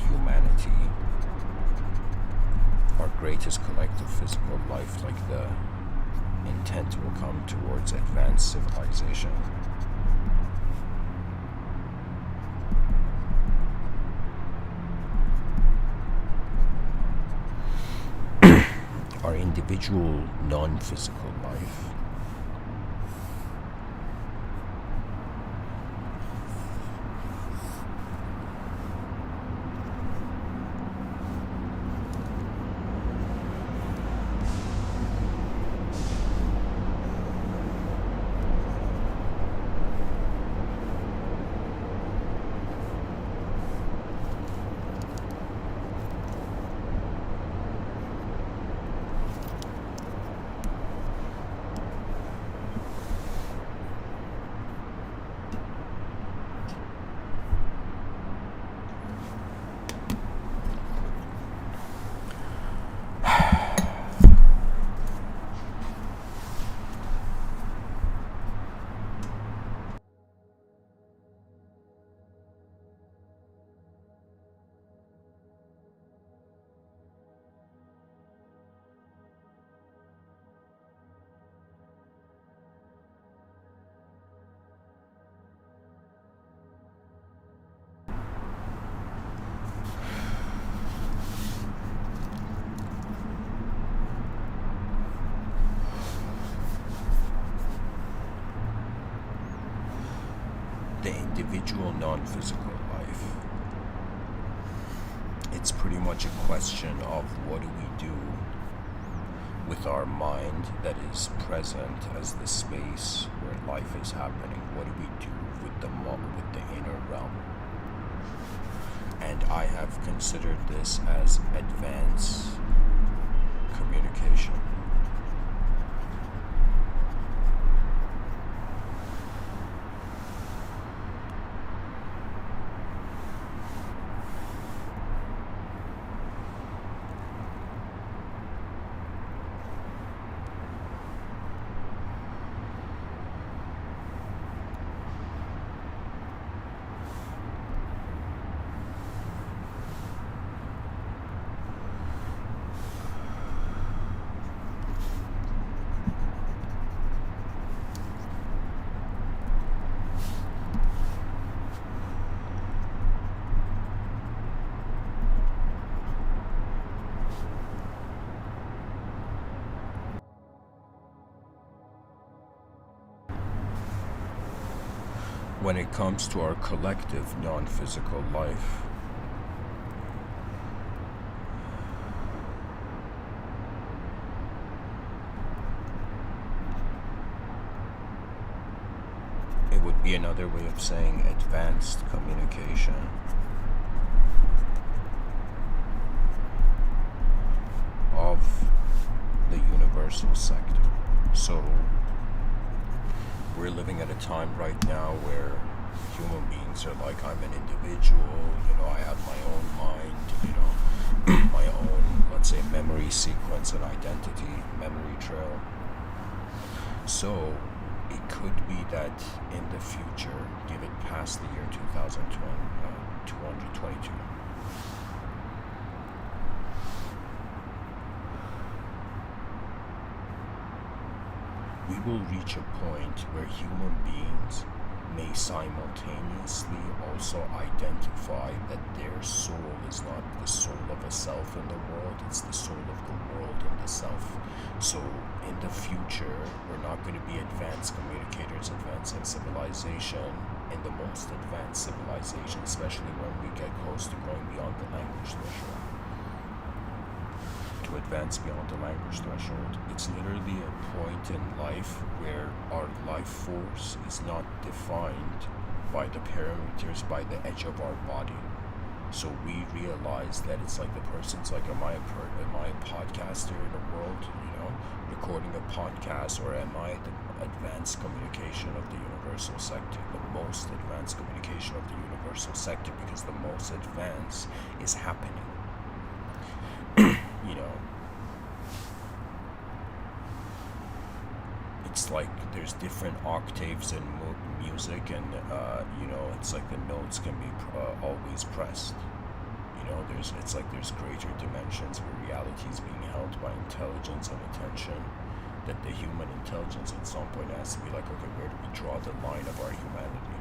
humanity. Our greatest collective physical life, like the intent will come towards advanced civilization. Our individual non-physical life individual non-physical life. It's pretty much a question of what do we do with our mind that is present as the space where life is happening. What do we do with the inner realm? And I have considered this as advanced communication. when it comes to our collective non-physical life, it would be another way of saying advanced communication. Of the universal sector. So we're living at a time right now where human beings are like, I'm an individual, I have my own mind, my own, let's say, memory sequence and identity, memory trail. So it could be that in the future, give it past the year 222, we will reach a point where human beings may simultaneously also identify that their soul is not the soul of a self in the world, it's the soul of the world in the self. So in the future, we're not going to be advanced communicators advancing civilization in the most advanced civilization, especially when we get close to going beyond the language threshold. To advance beyond the language threshold, it's literally a point in life where our life force is not defined by the parameters, by the edge of our body. So we realize that it's like the person's like, am I a podcaster in the world, recording a podcast, or am I the advanced communication of the universal sector, the most advanced communication of the universal sector, because the most advanced is happening. It's like there's different octaves in music, and it's like the notes can be always pressed. It's like there's greater dimensions where reality is being held by intelligence and attention. That the human intelligence at some point has to be like, okay, where do we draw the line of our humanity?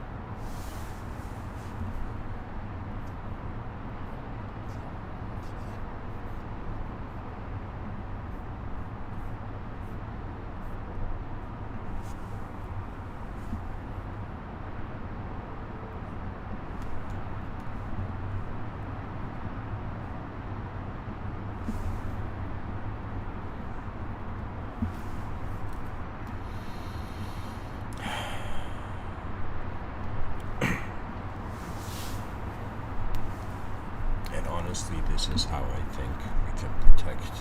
Honestly, this is how I think we can protect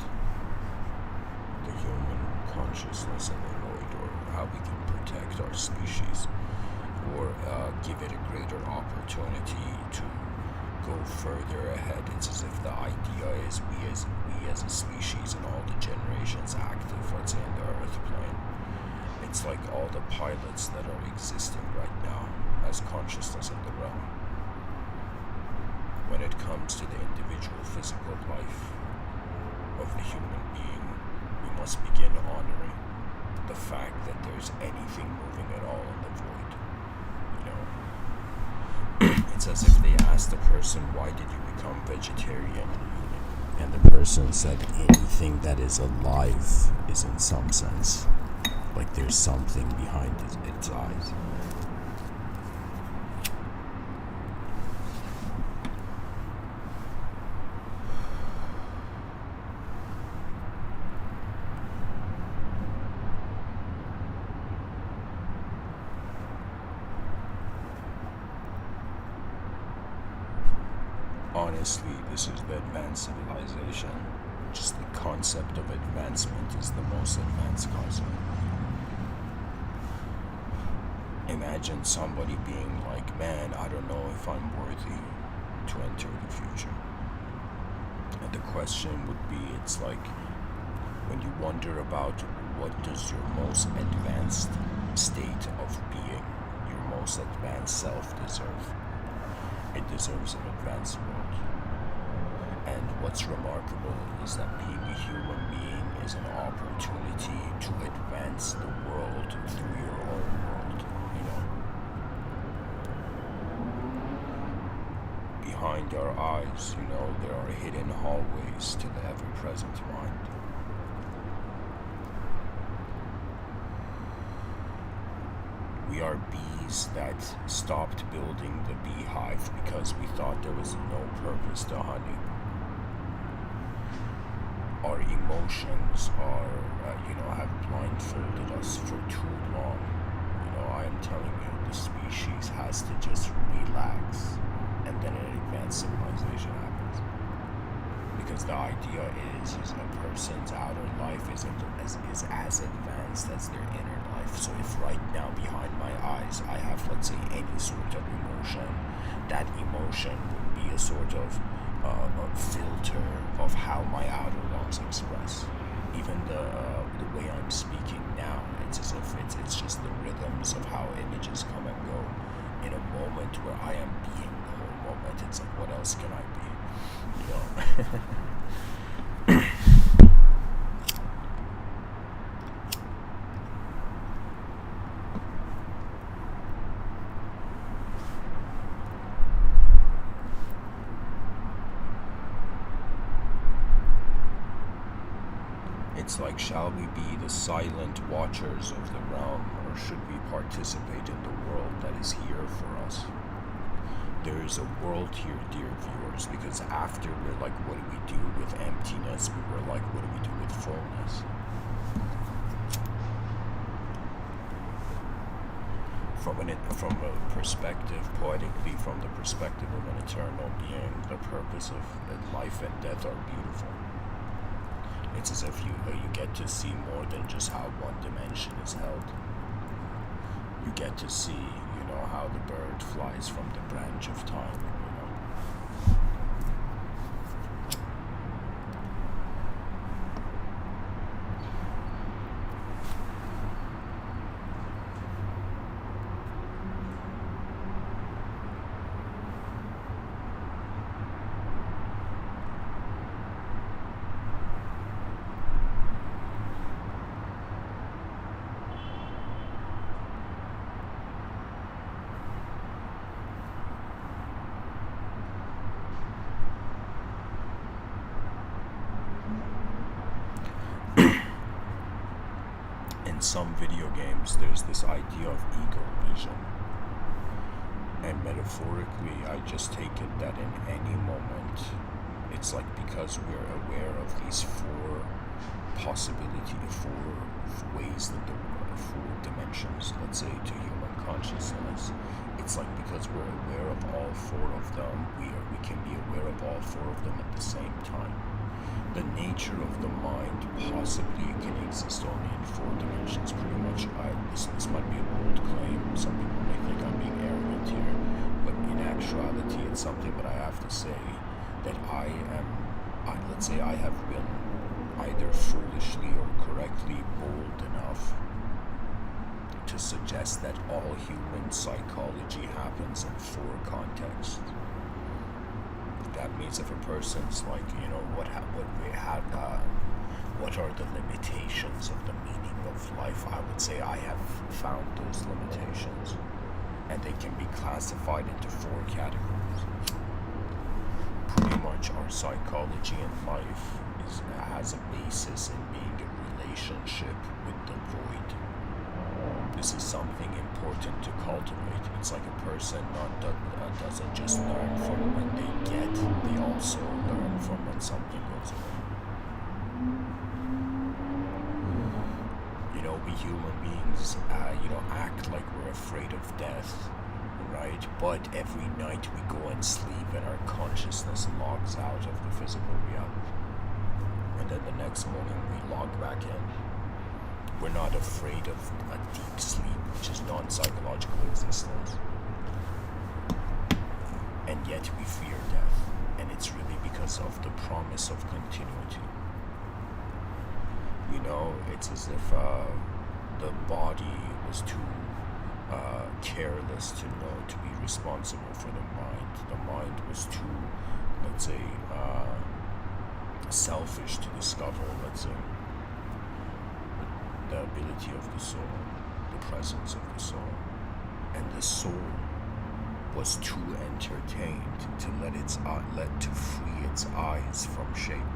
the human consciousness in the void, or how we can protect our species, or give it a greater opportunity to go further ahead. It's as if the idea is we as a species and all the generations active, let's say, in the Earth plane. It's like all the pilots that are existing right now as consciousness in the realm. When it comes to the individual physical life of the human being, we must begin honoring the fact that there's anything moving at all in the void. It's as if they asked the person, why did you become vegetarian? And the person said, anything that is alive is in some sense. Like there's something behind its eyes. Honestly, this is the advanced civilization. Just the concept of advancement is the most advanced concept. Imagine somebody being like, man, I don't know if I'm worthy to enter the future. And the question would be, it's like, when you wonder about what does your most advanced state of being, your most advanced self deserve? It deserves an advanced world. And what's remarkable is that being a human being is an opportunity to advance the world through your own world, Behind our eyes, there are hidden hallways to the ever-present mind. We are bees that stopped building the beehive because we thought there was no purpose to honey. Our emotions have blindfolded us for too long. I am telling you, the species has to just relax, and then an advanced civilization happens. Because the idea is a person's outer life is as advanced as their inner life. So if right now behind my eyes I have, let's say, any sort of emotion, that emotion would be a sort of a filter of how my outer lungs express. Even the way I'm speaking now, it's as if it's just the rhythms of how images come and go. In a moment where I am being the whole moment, it's like, what else can I be? It's like, shall we be the silent watchers of the realm, or should we participate in the world that is here for us? There is a world here, dear viewers, because after we're like, what do we do with emptiness? We were like, what do we do with fullness? From a perspective, poetically, from the perspective of an eternal being, the purpose of life and death are beautiful. It's as if you get to see more than just how one dimension is held. You get to see, how the bird flies from the branch of time, In some video games, there's this idea of ego vision. And metaphorically, I just take it that in any moment, it's like, because we're aware of these four ways that four dimensions, let's say, to human consciousness. It's like, because we're aware of all four of them, we can be aware of all four of them at the same time. The nature of the mind possibly can exist only in four dimensions, pretty much. This might be a bold claim. Some people may think I'm being arrogant here, but in actuality, it's something that I have to say, that let's say I have been either foolishly or correctly bold enough to suggest that all human psychology happens in four contexts. That means if a person's like, what are the limitations of the meaning of life? I would say I have found those limitations, and they can be classified into four categories. Pretty much our psychology in life has a basis in being a relationship with the void. This is something important to cultivate. It's like a person doesn't just learn from when they get, they also learn from when something goes away. We human beings, act like we're afraid of death, right? But every night we go and sleep and our consciousness logs out of the physical reality. And then the next morning we log back in. We're not afraid of a deep sleep, which is non-psychological existence. And yet we fear death. And it's really because of the promise of continuity. It's as if the body was too careless to be responsible for the mind. The mind was too, let's say, selfish to discover, let's say, the ability of the soul, the presence of the soul. And the soul was too entertained to let to free its eyes from shape.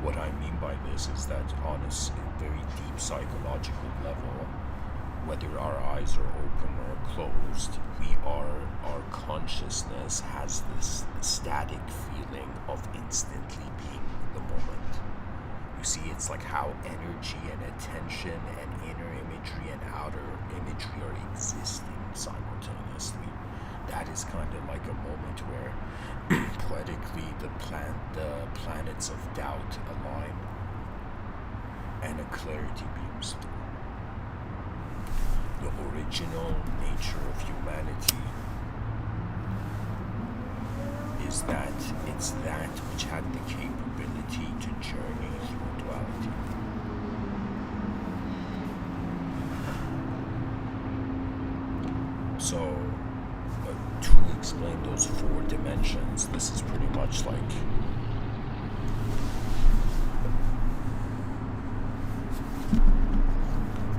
What I mean by this is that on a very deep psychological level, whether our eyes are open or closed, our consciousness has this static feeling of instantly being the moment. You see, it's like how energy and attention and inner imagery and outer imagery are existing simultaneously. That is kind of like a moment where poetically the planets of doubt align and a clarity beams through. The original nature of humanity is that it's that which had the capability to journey through duality. So, to explain those four dimensions, this is pretty much like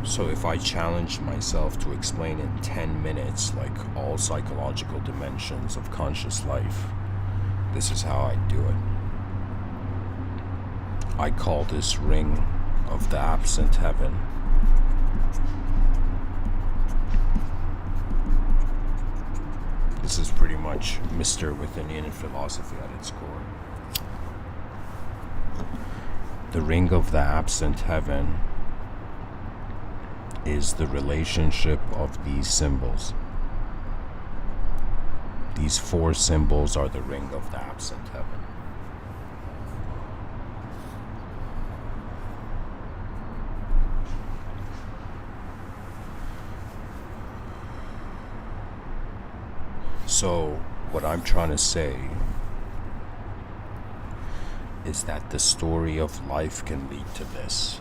so if I challenged myself to explain in 10 minutes like all psychological dimensions of conscious life, this is how I'd do it. I call this ring of the absent heaven. This is pretty much Mr.Within philosophy at its core. The ring of the absent heaven is the relationship of these symbols. These four symbols are the ring of the absent heaven. So, what I'm trying to say is that the story of life can lead to this.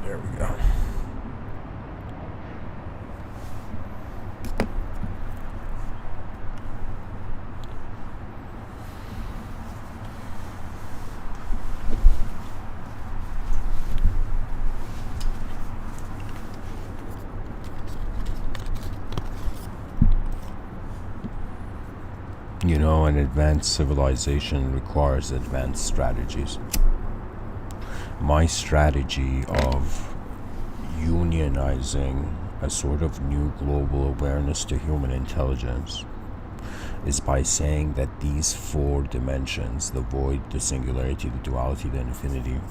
There we go. You know, an advanced civilization requires advanced strategies. My strategy of unionizing a sort of new global awareness to human intelligence is by saying that these four dimensions, the void, the singularity, the duality, the infinity,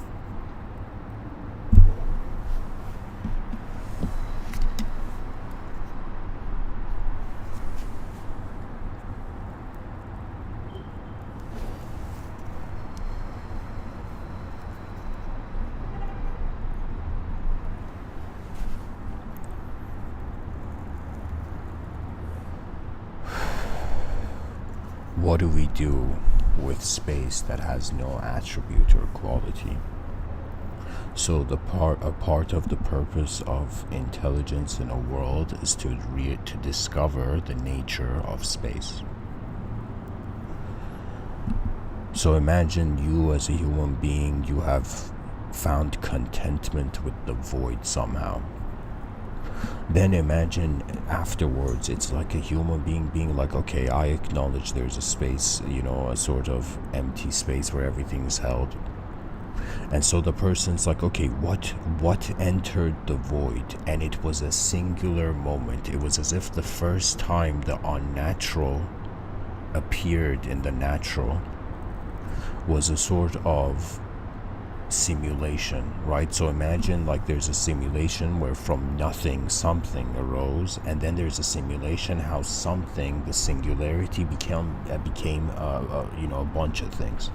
what do we do with space that has no attribute or quality? So a part of the purpose of intelligence in a world is to discover the nature of space. So imagine you as a human being, you have found contentment with the void somehow. Then imagine afterwards, it's like a human being being like, okay, I acknowledge there's a space, a sort of empty space where everything's held. And so the person's like, okay, what entered the void? And it was a singular moment. It was as if the first time the unnatural appeared in the natural was a sort of simulation, right? So imagine like there's a simulation where from nothing something arose, and then there's a simulation how something, the singularity, became a bunch of things.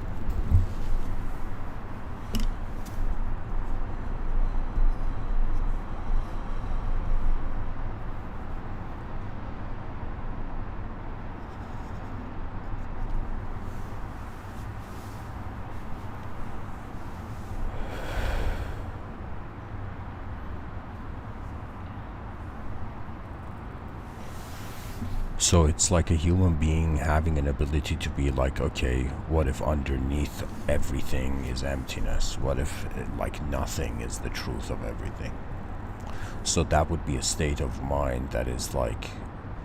So it's like a human being having an ability to be like, okay, what if underneath everything is emptiness? What if like nothing is the truth of everything? So that would be a state of mind that is like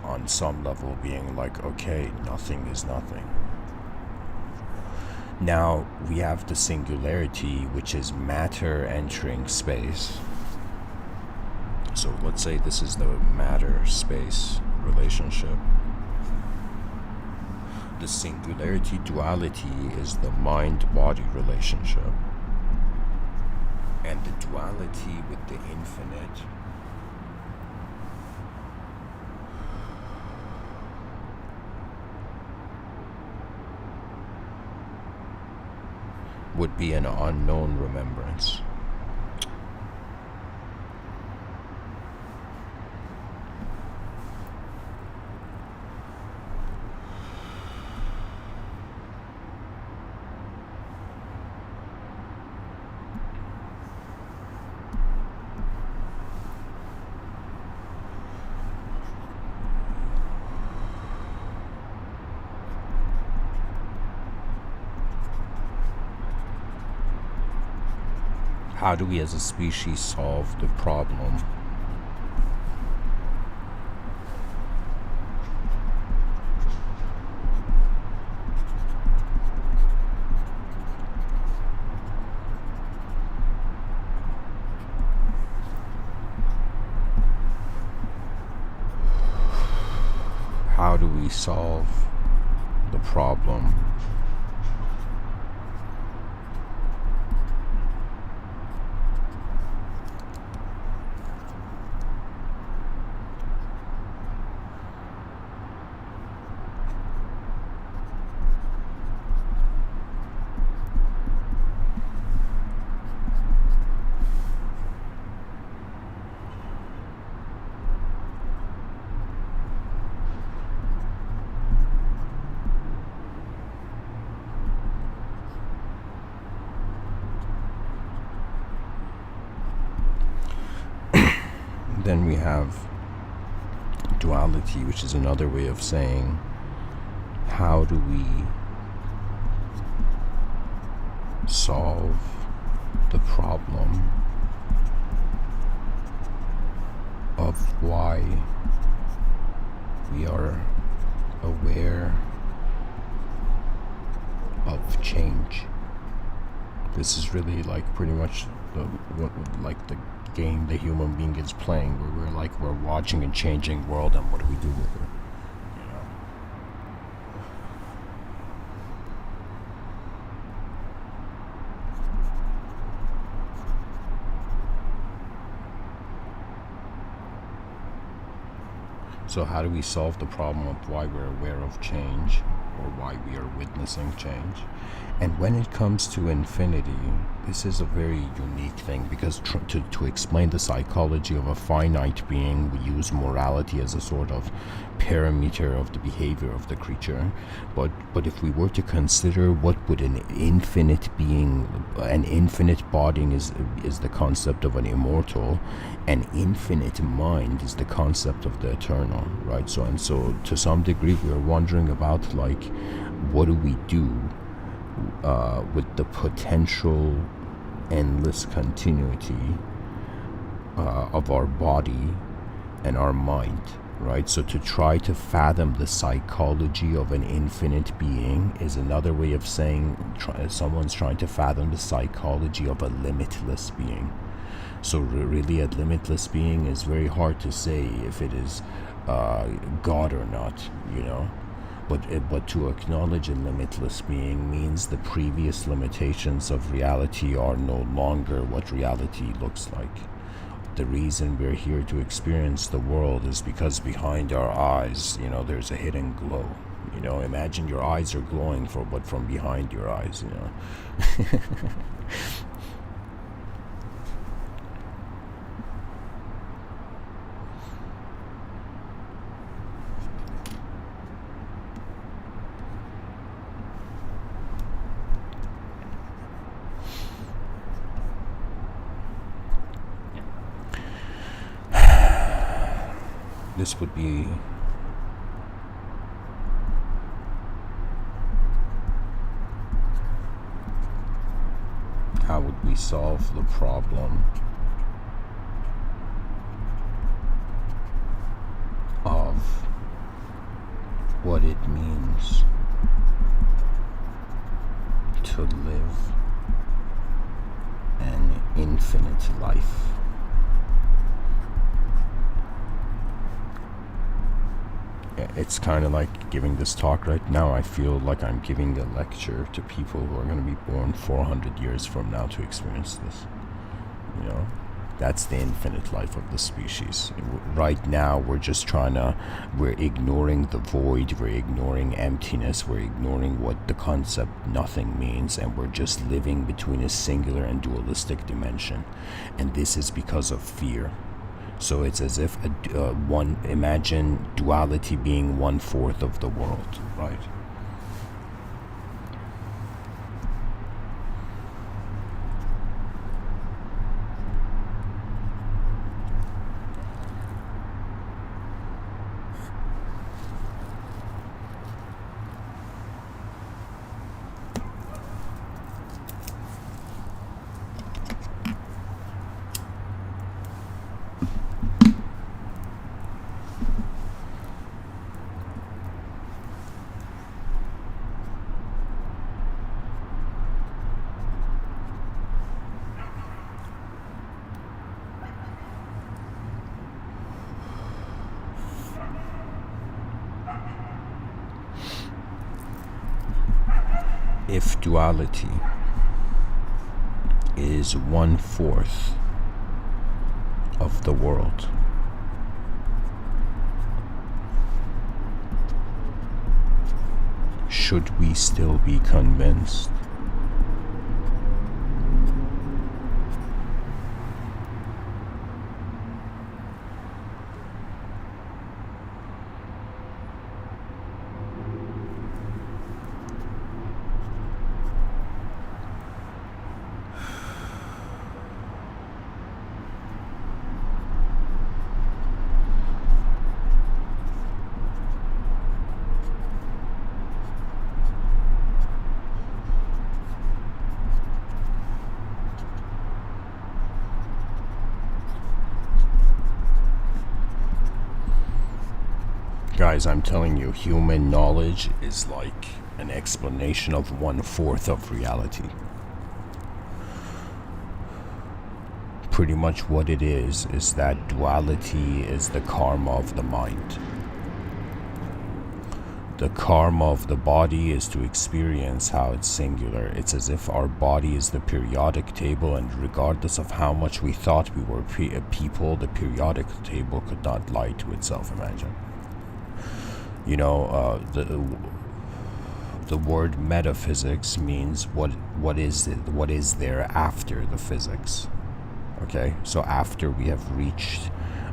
on some level being like, okay, nothing is nothing. Now we have the singularity, which is matter entering space. So let's say this is the matter-space relationship. The singularity duality is the mind-body relationship. And the duality with the infinite would be an unknown remembrance. How do we as a species solve the problem? How do we solve the problem? Then we have duality, which is another way of saying, how do we solve the problem of why we are aware of change? This is really like pretty much the game the human being is playing, where we're watching a changing world, and what do we do with it? So how do we solve the problem of why we're aware of change, or why we are witnessing change? And when it comes to infinity, this is a very unique thing, because to explain the psychology of a finite being, we use morality as a sort of parameter of the behavior of the creature. But if we were to consider what would an infinite being, an infinite body is the concept of an immortal, an infinite mind is the concept of the eternal, right? So to some degree, we are wondering about like, what do we do with the potential endless continuity of our body and our mind, right? So to try to fathom the psychology of an infinite being is another way of saying someone's trying to fathom the psychology of a limitless being. So really a limitless being is very hard to say if it is God or not, you know. But to acknowledge a limitless being means the previous limitations of reality are no longer what reality looks like. The reason we're here to experience the world is because behind our eyes, you know, there's a hidden glow. You know, imagine your eyes are glowing but from behind your eyes, you know. This would be how would we solve the problem of what it means to live an infinite life. It's kind of like giving this talk right now. I feel like I'm giving a lecture to people who are going to be born 400 years from now to experience this. You know, that's the infinite life of the species. Right now, we're ignoring the void, we're ignoring emptiness, we're ignoring what the concept nothing means, and we're just living between a singular and dualistic dimension. And this is because of fear. So it's as if imagine duality being 1/4 of the world, right? If duality is 1/4 of the world, should we still be convinced? Guys, I'm telling you, human knowledge is like an explanation of 1/4 of reality. Pretty much what it is that duality is the karma of the mind. The karma of the body is to experience how it's singular. It's as if our body is the periodic table, and regardless of how much we thought we were people, the periodic table could not lie to itself, imagine. You know, the word metaphysics means what is there after the physics. Okay, so after we have reached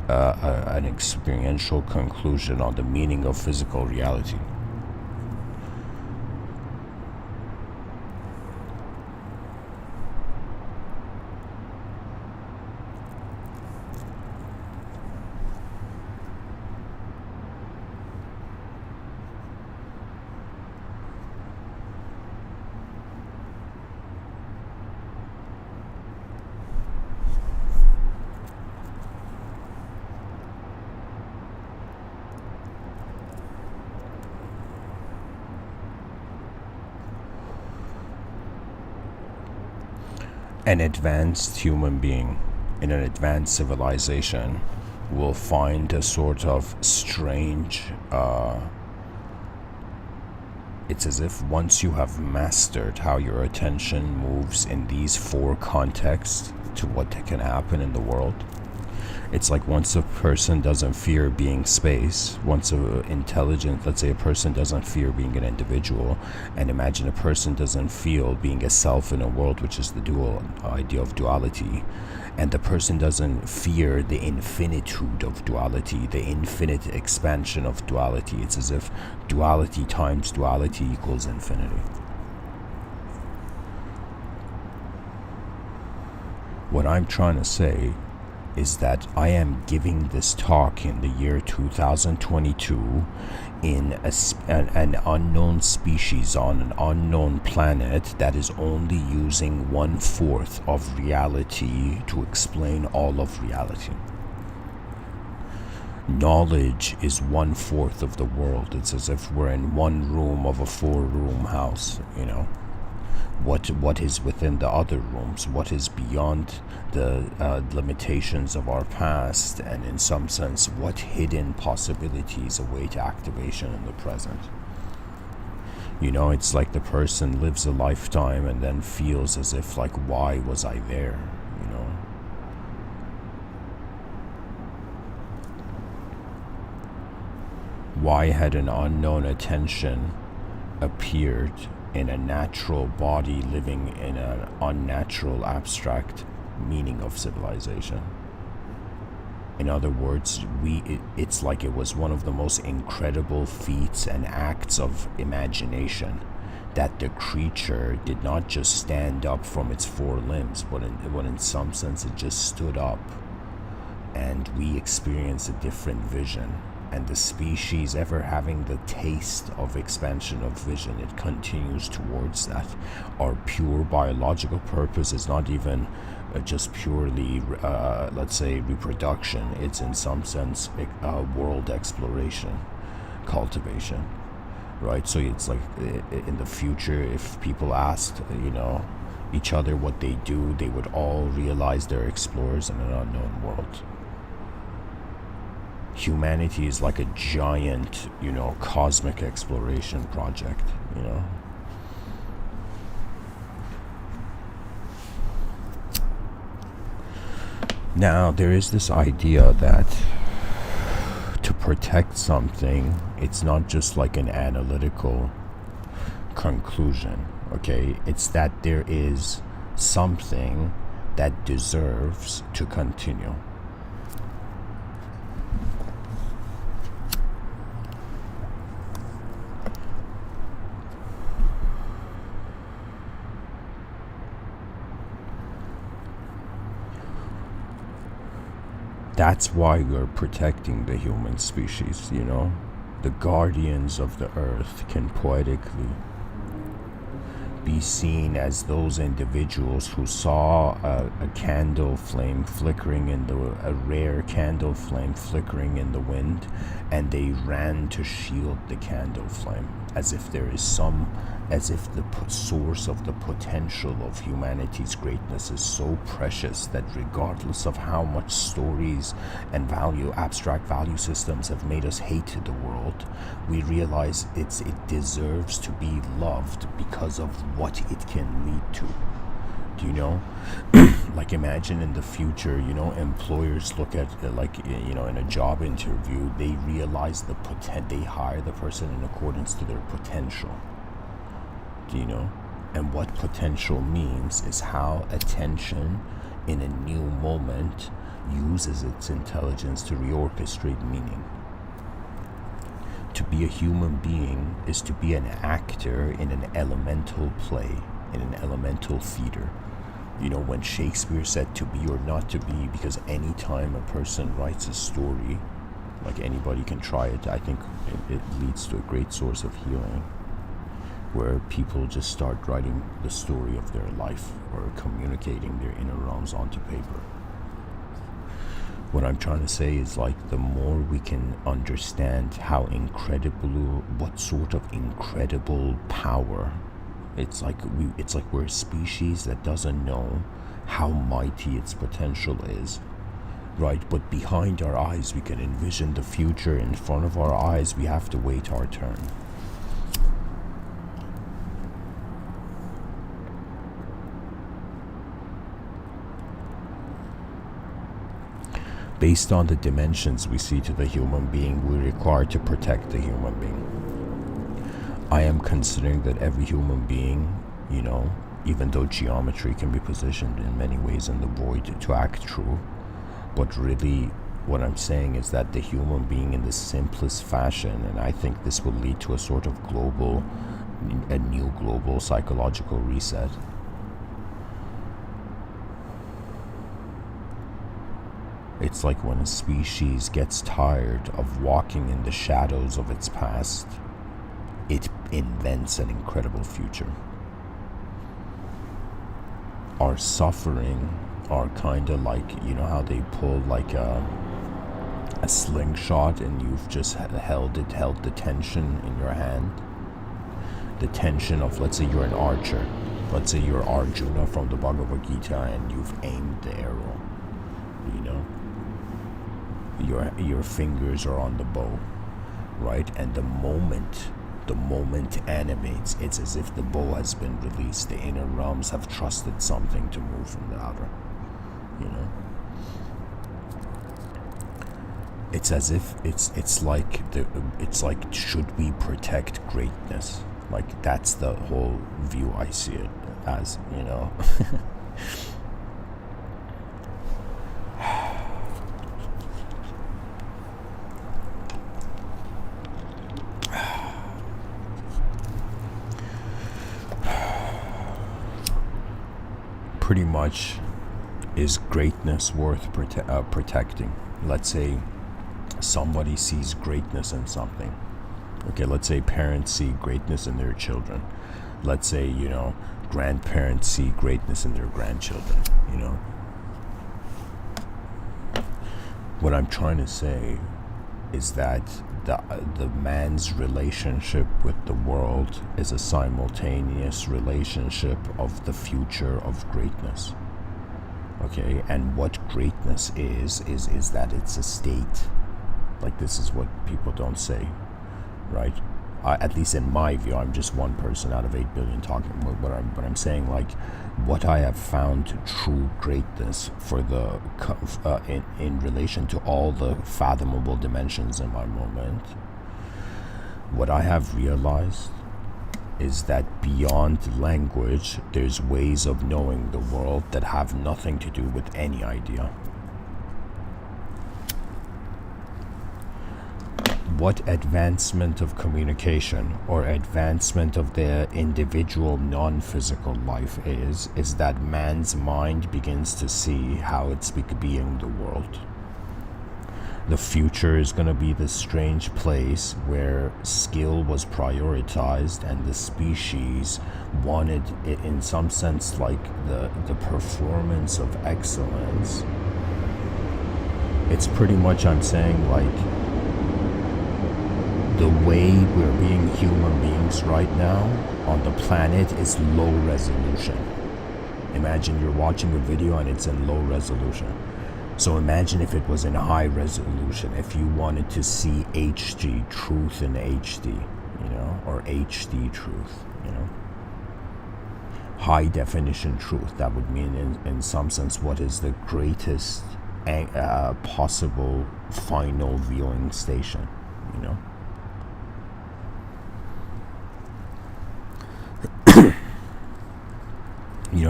an experiential conclusion on the meaning of physical reality. An advanced human being in an advanced civilization will find a sort of strange, it's as if once you have mastered how your attention moves in these four contexts to what can happen in the world, it's like once a person doesn't fear being space, once a intelligent, let's say a person doesn't fear being an individual, and imagine a person doesn't feel being a self in a world, which is the dual idea of duality, and the person doesn't fear the infinitude of duality, the infinite expansion of duality. It's as if duality times duality equals infinity. What I'm trying to say is that I am giving this talk in the year 2022 in an unknown species on an unknown planet that is only using 1/4 of reality to explain all of reality. Knowledge is 1/4 of the world. It's as if we're in one room of a 4-room house, you know. What is within the other rooms, what is beyond the limitations of our past, and in some sense what hidden possibilities await activation in the present. You know, it's like the person lives a lifetime and then feels as if like, why was I there, you know? Why had an unknown attention appeared in a natural body living in an unnatural abstract meaning of civilization? In other words, it's like it was one of the most incredible feats and acts of imagination that the creature did not just stand up from its 4 limbs, but in some sense it just stood up, and we experienced a different vision. And the species, ever having the taste of expansion of vision, it continues towards that. Our pure biological purpose is not even just purely, let's say, reproduction. It's in some sense world exploration, cultivation, right? So it's like in the future, if people asked, you know, each other what they do, they would all realize they're explorers in an unknown world. Humanity is like a giant, you know, cosmic exploration project, you know. Now, there is this idea that to protect something, it's not just like an analytical conclusion, okay? It's that there is something that deserves to continue. That's why we're protecting the human species, you know? The guardians of the earth can poetically be seen as those individuals who saw a candle flame flickering in a rare candle flame flickering in the wind, and they ran to shield the candle flame, as if there is as if the source of the potential of humanity's greatness is so precious that regardless of how much stories and abstract value systems have made us hate the world, we realize it deserves to be loved because of what it can lead to. Do you know? Like, imagine in the future, you know, employers look at, like, you know, in a job interview, they realize they hire the person in accordance to their potential. Do you know? And what potential means is how attention in a new moment uses its intelligence to reorchestrate meaning. To be a human being is to be an actor in an elemental play, in an elemental theater. You know, when Shakespeare said to be or not to be, because any time a person writes a story, like anybody can try it, I think it leads to a great source of healing, where people just start writing the story of their life or communicating their inner realms onto paper. What I'm trying to say is, like, the more we can understand how incredible, what sort of incredible power, it's like we're a species that doesn't know how mighty its potential is, right? But behind our eyes, we can envision the future. In front of our eyes, we have to wait our turn. Based on the dimensions we see to the human being, we're required to protect the human being. I am considering that every human being, even though geometry can be positioned in many ways in the void to act true, but really what I'm saying is that the human being in the simplest fashion, and I think this will lead to a sort of a new global psychological reset. It's like when a species gets tired of walking in the shadows of its past, it invents an incredible future. Our suffering are kind of like, how they pull like a slingshot and you've just held the tension in your hand. The tension of, let's say you're an archer. Let's say you're Arjuna from the Bhagavad Gita and you've aimed the arrow. Your fingers are on the bow, right? And the moment animates, it's as if the bow has been released. The inner realms have trusted something to move from the outer. It's as if it's like should we protect greatness? Like that's the whole view I see it as. Pretty much, is greatness worth protecting? Let's say somebody sees greatness in something. Okay, let's say parents see greatness in their children. Let's say, grandparents see greatness in their grandchildren, What I'm trying to say is that the man's relationship with the world is a simultaneous relationship of the future of greatness. Okay, and what greatness is that it's a state. Like, this is what people don't say, right? At least in my view, I'm just one person out of 8 billion talking. But I'm saying, like, what I have found true greatness for the in relation to all the fathomable dimensions in my moment, what I have realized is that beyond language, there's ways of knowing the world that have nothing to do with any idea. What advancement of communication or advancement of the individual non-physical life is that man's mind begins to see how it's being the world. The future is going to be this strange place where skill was prioritized and the species wanted it, in some sense, like the performance of excellence. It's pretty much, I'm saying, like, the way we're being human beings right now on the planet is low resolution. Imagine you're watching a video and it's in low resolution. So imagine if it was in high resolution, if you wanted to see HD, truth in HD, or HD truth, High definition truth, that would mean in some sense what is the greatest possible final viewing station,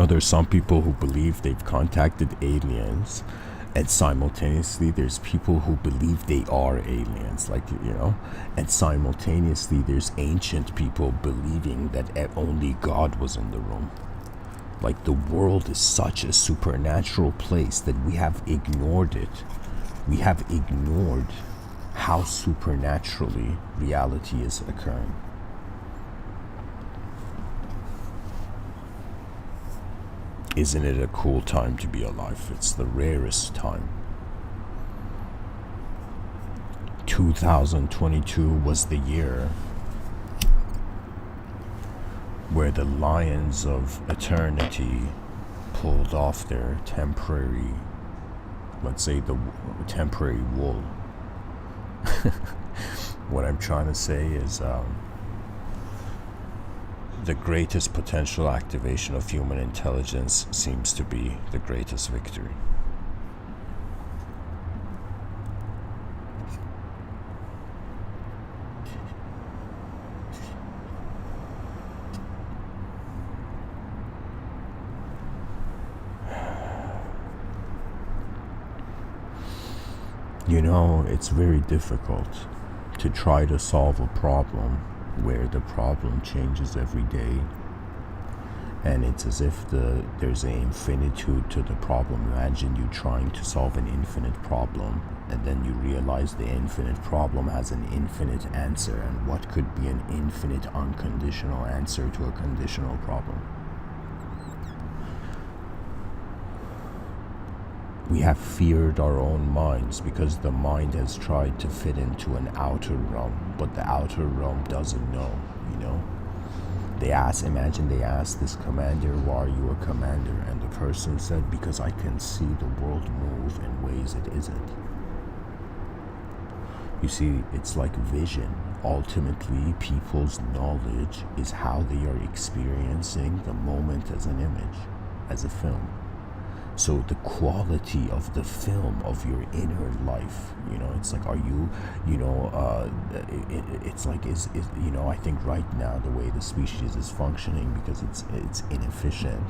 There's some people who believe they've contacted aliens, and simultaneously there's people who believe they are aliens, and simultaneously there's ancient people believing that only God was in the room. Like, the world is such a supernatural place that we have ignored it. We have ignored how supernaturally reality is occurring. Isn't it a cool time to be alive? It's the rarest time. 2022 was the year where the lions of eternity pulled off their temporary, let's say the temporary wool. What I'm trying to say is the greatest potential activation of human intelligence seems to be the greatest victory. You know, it's very difficult to try to solve a problem where the problem changes every day, and it's as if there's an infinitude to the problem. Imagine you trying to solve an infinite problem, and then you realize the infinite problem has an infinite answer, and what could be an infinite unconditional answer to a conditional problem? We have feared our own minds because the mind has tried to fit into an outer realm, but the outer realm doesn't know, you know? Imagine they asked this commander, why are you a commander? And the person said, because I can see the world move in ways it isn't. You see, it's like vision. Ultimately, people's knowledge is how they are experiencing the moment as an image, as a film. So the quality of the film of your inner life, you know, it's like, are you, you know, it's like, is you know, I think right now the way the species is functioning, because it's inefficient,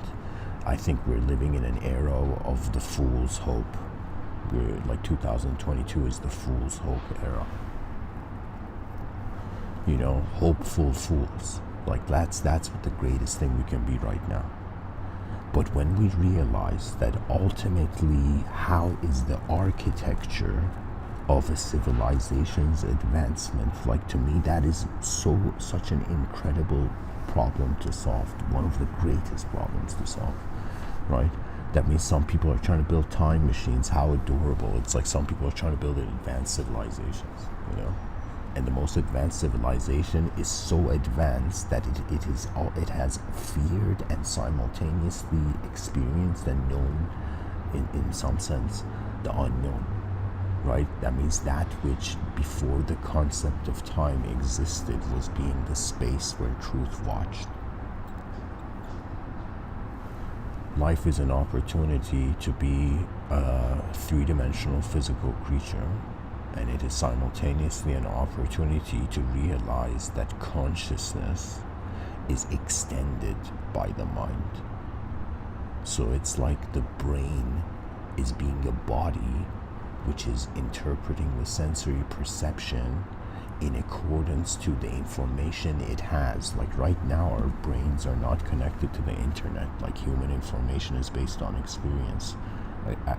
I think we're living in an era of the fool's hope. We're like 2022 is the fool's hope era. You know, hopeful fools. Like that's what the greatest thing we can be right now. But when we realize that ultimately, how is the architecture of a civilization's advancement, like, to me that is such an incredible problem to solve, one of the greatest problems to solve, right? That means some people are trying to build time machines. How adorable. It's like some people are trying to build advanced civilizations, you know? And the most advanced civilization is so advanced that it has feared and simultaneously experienced and known, in some sense, the unknown, right? That means that which before the concept of time existed was being the space where truth watched. Life is an opportunity to be a three-dimensional physical creature, and it is simultaneously an opportunity to realize that consciousness is extended by the mind. So it's like the brain is being a body which is interpreting the sensory perception in accordance to the information it has. Like right now, our brains are not connected to the internet. Like human information is based on experience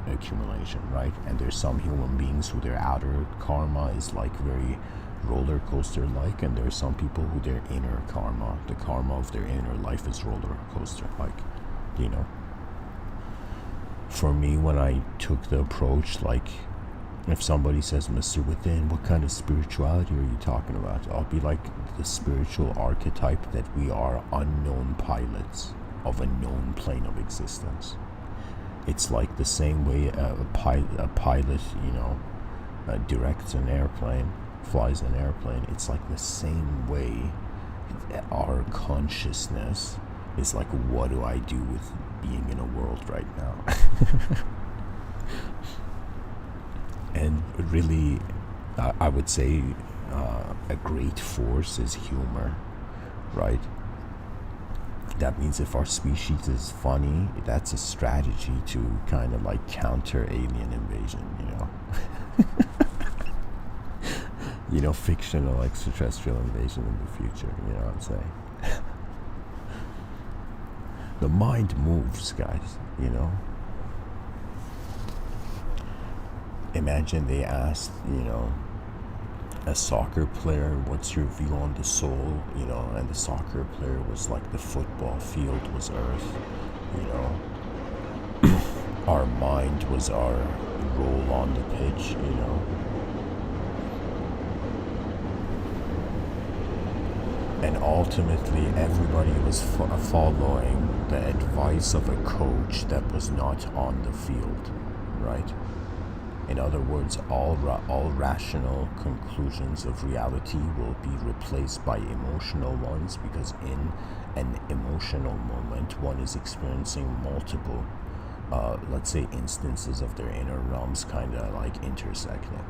accumulation, right? And there's some human beings who their outer karma is like very roller coaster like, and there's some people who their inner karma, the karma of their inner life, is roller coaster like, you know. For me, when I took the approach, like, if somebody says, Mr. Within, what kind of spirituality are you talking about? I'll be like, the spiritual archetype that we are unknown pilots of a known plane of existence. It's like the same way a pilot, you know, directs an airplane, flies an airplane. It's like the same way our consciousness is like, what do I do with being in a world right now? And really, I would say a great force is humor, right? That means if our species is funny, that's a strategy to kind of like counter alien invasion, you know? You know, fictional extraterrestrial invasion in the future, you know what I'm saying? The mind moves, guys, you know? Imagine they asked, you know, a soccer player, what's your view on the soul, you know, and the soccer player was like, the football field was earth, you know. Our mind was our role on the pitch, you know. And ultimately, everybody was following the advice of a coach that was not on the field, right? In other words, all rational conclusions of reality will be replaced by emotional ones, because in an emotional moment, one is experiencing multiple, let's say, instances of their inner realms kind of like intersecting,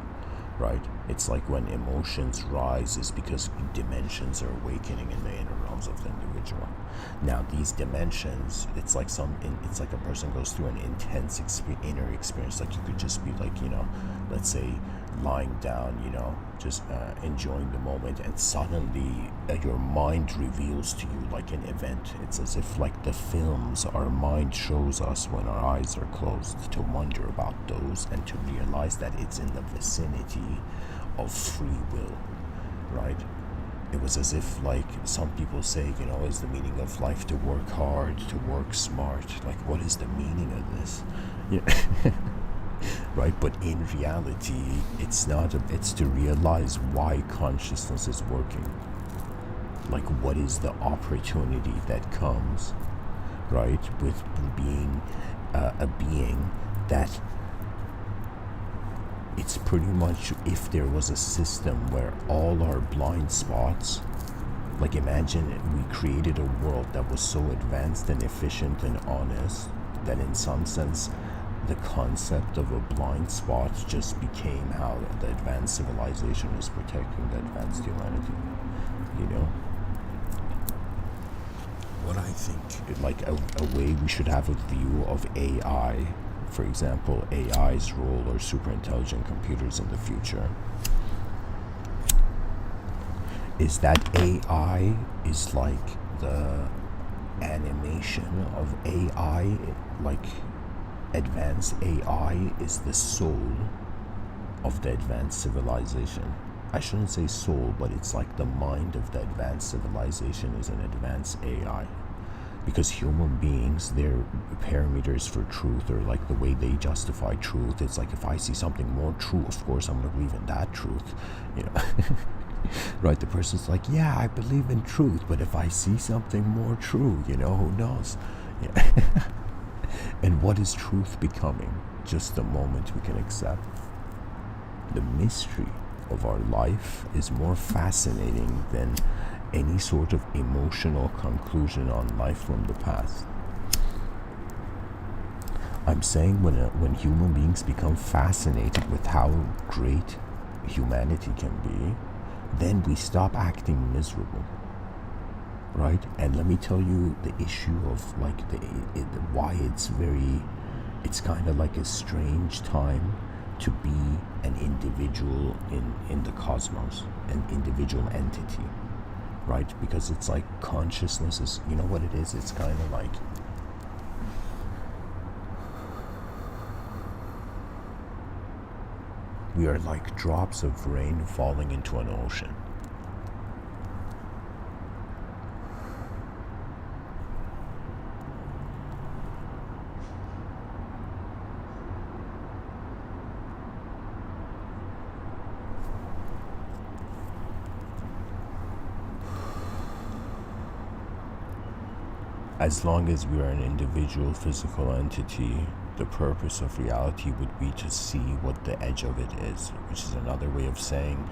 right? It's like when emotions rise is because dimensions are awakening in the inner realms of the individual. Now these dimensions, it's like a person goes through an intense inner experience. Like you could just be like, let's say lying down, just enjoying the moment, and suddenly your mind reveals to you like an event. It's as if like the films our mind shows us when our eyes are closed, to wonder about those and to realize that it's in the vicinity of free will, right? It was as if, like some people say, is the meaning of life to work hard, to work smart? Like, what is the meaning of this? Yeah. Right? But in reality, it's not. It's to realize why consciousness is working. Like, what is the opportunity that comes, right, with being a being that. It's pretty much, if there was a system where all our blind spots, like imagine we created a world that was so advanced and efficient and honest that in some sense the concept of a blind spot just became how the advanced civilization is protecting the advanced humanity, What I think, like a way we should have a view of AI, for example, AI's role or super intelligent computers in the future, is that AI is like the animation of AI, like advanced AI is the soul of the advanced civilization. I shouldn't say soul, but it's like the mind of the advanced civilization is an advanced AI. Because human beings, their parameters for truth, or like the way they justify truth, it's like if I see something more true, of course I'm going to believe in that truth, Right? The person's like, yeah, I believe in truth, but if I see something more true, who knows? Yeah. And what is truth becoming? Just the moment we can accept. The mystery of our life is more fascinating than any sort of emotional conclusion on life from the past. I'm saying when human beings become fascinated with how great humanity can be, then we stop acting miserable, right? And let me tell you the issue of like why it's kind of like a strange time to be an individual in the cosmos, an individual entity. Right? Because it's like consciousness is, you know what it is? It's kind of like we are like drops of rain falling into an ocean. As long as we are an individual physical entity, the purpose of reality would be to see what the edge of it is, which is another way of saying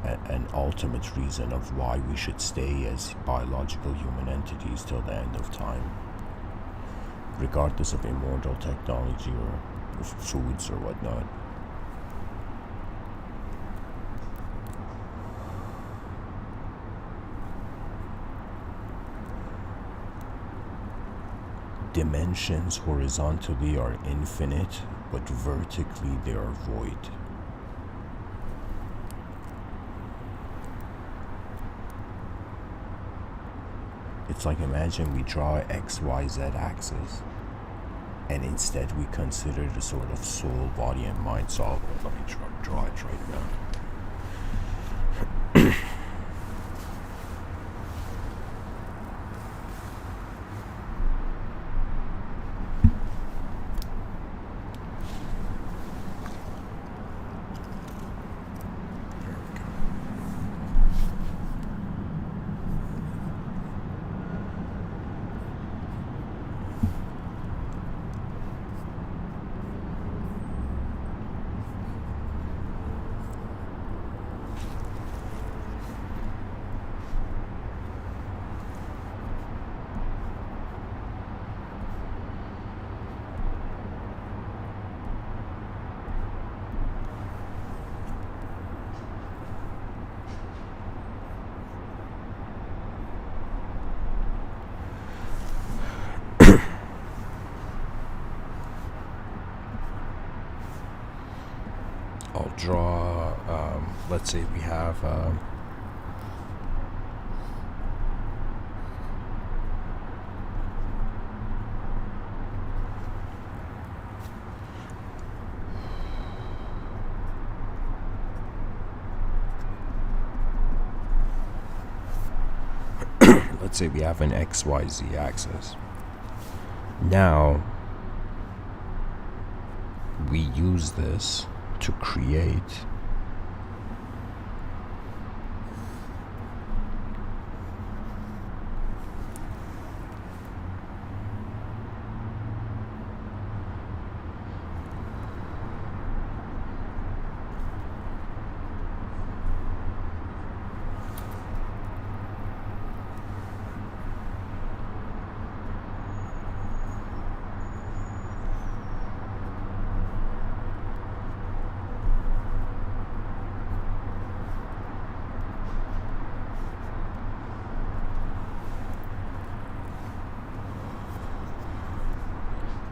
an ultimate reason of why we should stay as biological human entities till the end of time, regardless of immortal technology or foods or whatnot. Dimensions horizontally are infinite, but vertically they are void. It's like, imagine we draw an XYZ axis, and instead we consider the sort of soul, body, and mind. So let me draw it right now. I'll draw, let's say we have let's say we have an XYZ axis. Now we use this to create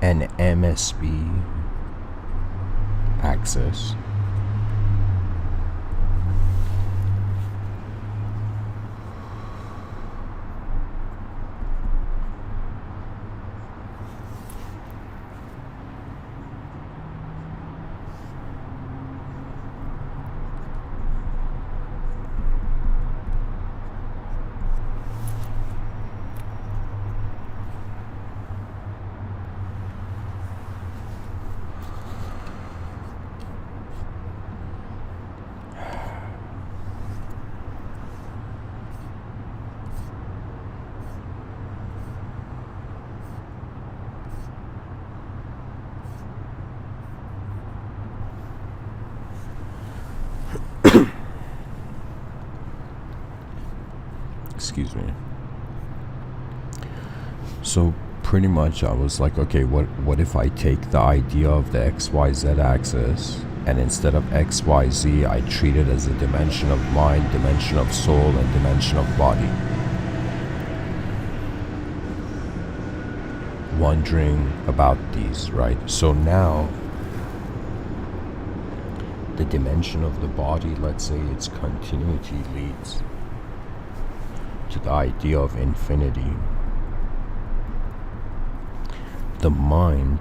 an MSB axis. Excuse me. So pretty much I was like, okay, what if I take the idea of the XYZ axis, and instead of XYZ I treat it as a dimension of mind, dimension of soul, and dimension of body. Wondering about these, right? So now the dimension of the body, let's say its continuity leads to the idea of infinity. The mind,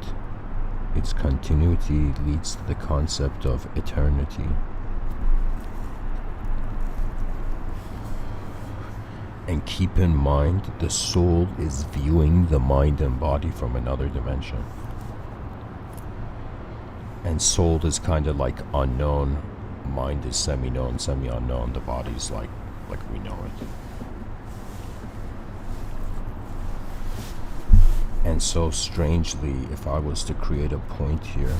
its continuity leads to the concept of eternity. And keep in mind, the soul is viewing the mind and body from another dimension. And soul is kind of like unknown, mind is semi-known, semi-unknown, the body's like we know it. And so strangely, if I was to create a point here,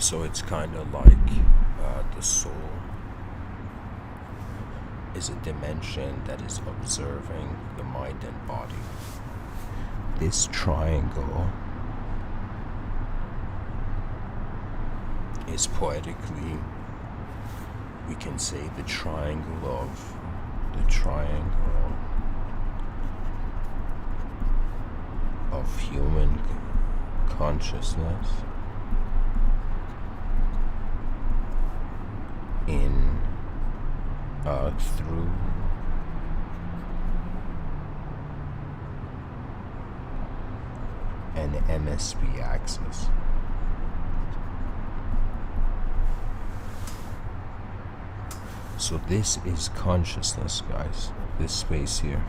so it's kind of like the soul is a dimension that is observing the mind and body. This triangle is poetically, we can say, the triangle of human consciousness through an MSB axis. So this is consciousness, guys, this space here.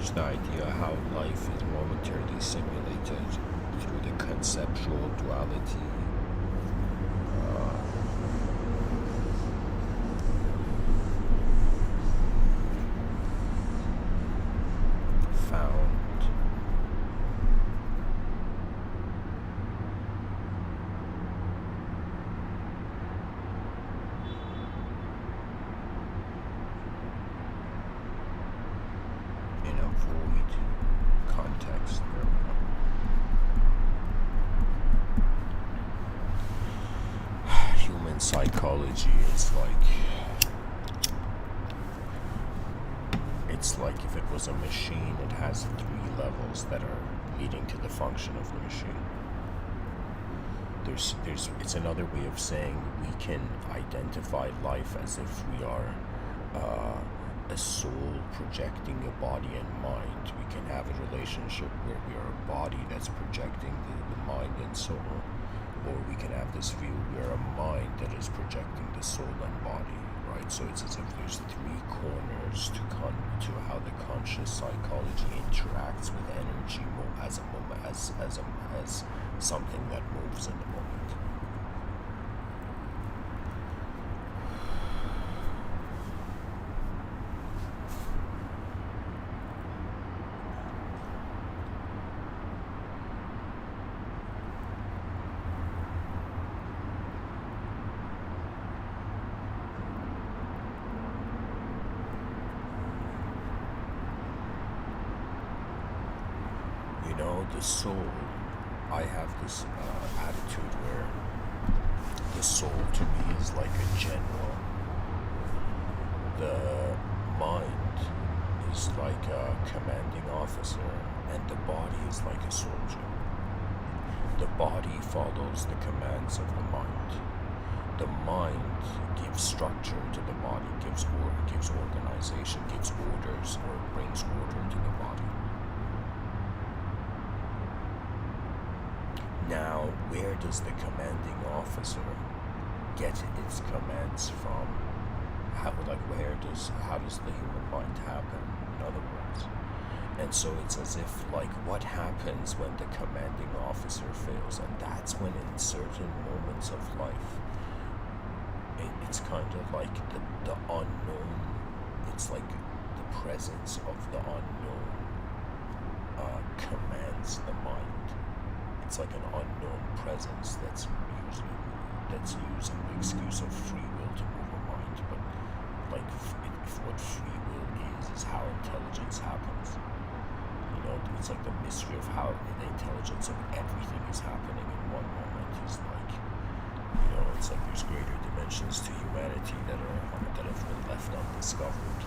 much the idea how life is momentarily simulated through the conceptual duality. Found in a void context. Human psychology is it's like if it was a machine, it has 3 levels that are leading to the function of the machine. It's another way of saying we can identify life as if we are a soul projecting a body and mind. We can have a relationship where we are a body that's projecting the mind and soul, or we can have this view we are a mind that is projecting the soul and body, right? So it's as if there's 3 corners to how the conscious psychology interacts with energy as something that moves in the moment. The soul, I have this attitude where the soul to me is like a general. The mind is like a commanding officer, and the body is like a soldier. The body follows the commands of the mind. The mind gives structure to the body, gives organization, gives orders, or brings order to the body. Now, where does the commanding officer get its commands from? How does the human mind happen, in other words? And so it's as if, what happens when the commanding officer fails? And that's when in certain moments of life, it's kind of like the unknown, it's like the presence of the unknown commands the mind. It's like an unknown presence that's using the excuse of free will to move a mind, but if what free will is how intelligence happens. It's like the mystery of how the intelligence of everything is happening in one moment is it's like there's greater dimensions to humanity that have been left undiscovered.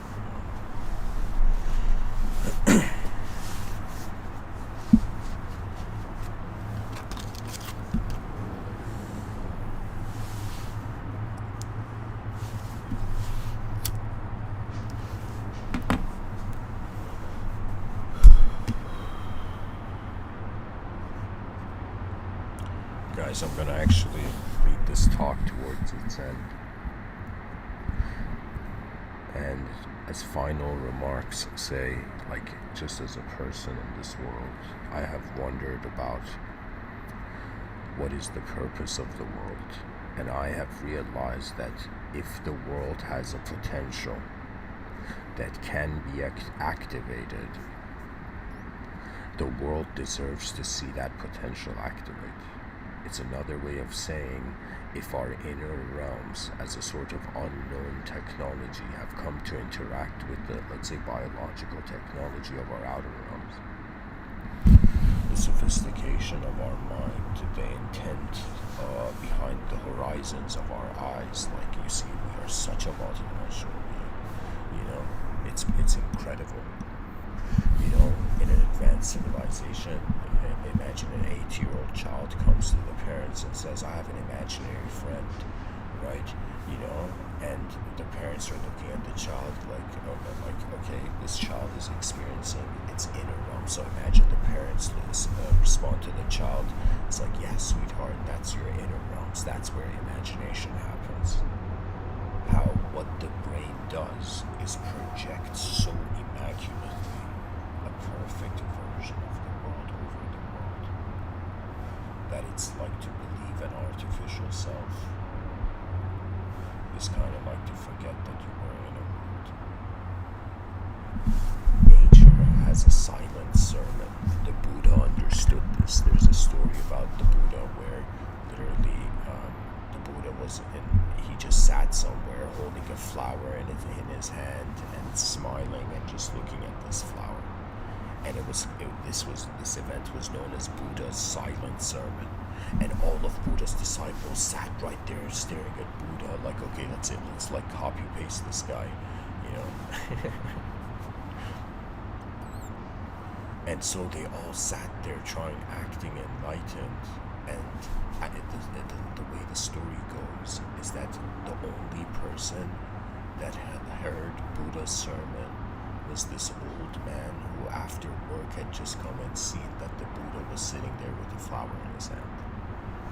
Guys, I'm going to actually read this talk towards its end. And as final remarks, say, just as a person in this world, I have wondered about what is the purpose of the world. And I have realized that if the world has a potential that can be activated, the world deserves to see that potential activate. It's another way of saying if our inner realms as a sort of unknown technology have come to interact with the, let's say, biological technology of our outer realms, the sophistication of our mind, the intent behind the horizons of our eyes, you see, we are such a multidimensional being, it's incredible. In an advanced civilization, imagine an 8-year-old child comes to the parents and says, I have an imaginary friend, right? And the parents are looking at the child okay, this child is experiencing its inner realm. So imagine the parents respond to the child. It's like, yeah, sweetheart, that's your inner realms. That's where imagination happens. What the brain does is project so immaculately a it's like to believe an artificial self is kind of like to forget that you were in a mood. Nature has a silent sermon. The Buddha understood this. There's a story about the Buddha where literally the Buddha he just sat somewhere holding a flower in his hand and smiling and just looking at this flower. And this event was known as Buddha's silent sermon. And all of Buddha's disciples sat right there staring at Buddha like, okay, that's it. Let's like copy paste this guy, you know. And so they all sat there acting enlightened. And the way the story goes is that the only person that had heard Buddha's sermon was this old man who after work had just come and seen that the Buddha was sitting there with a flower in his hand.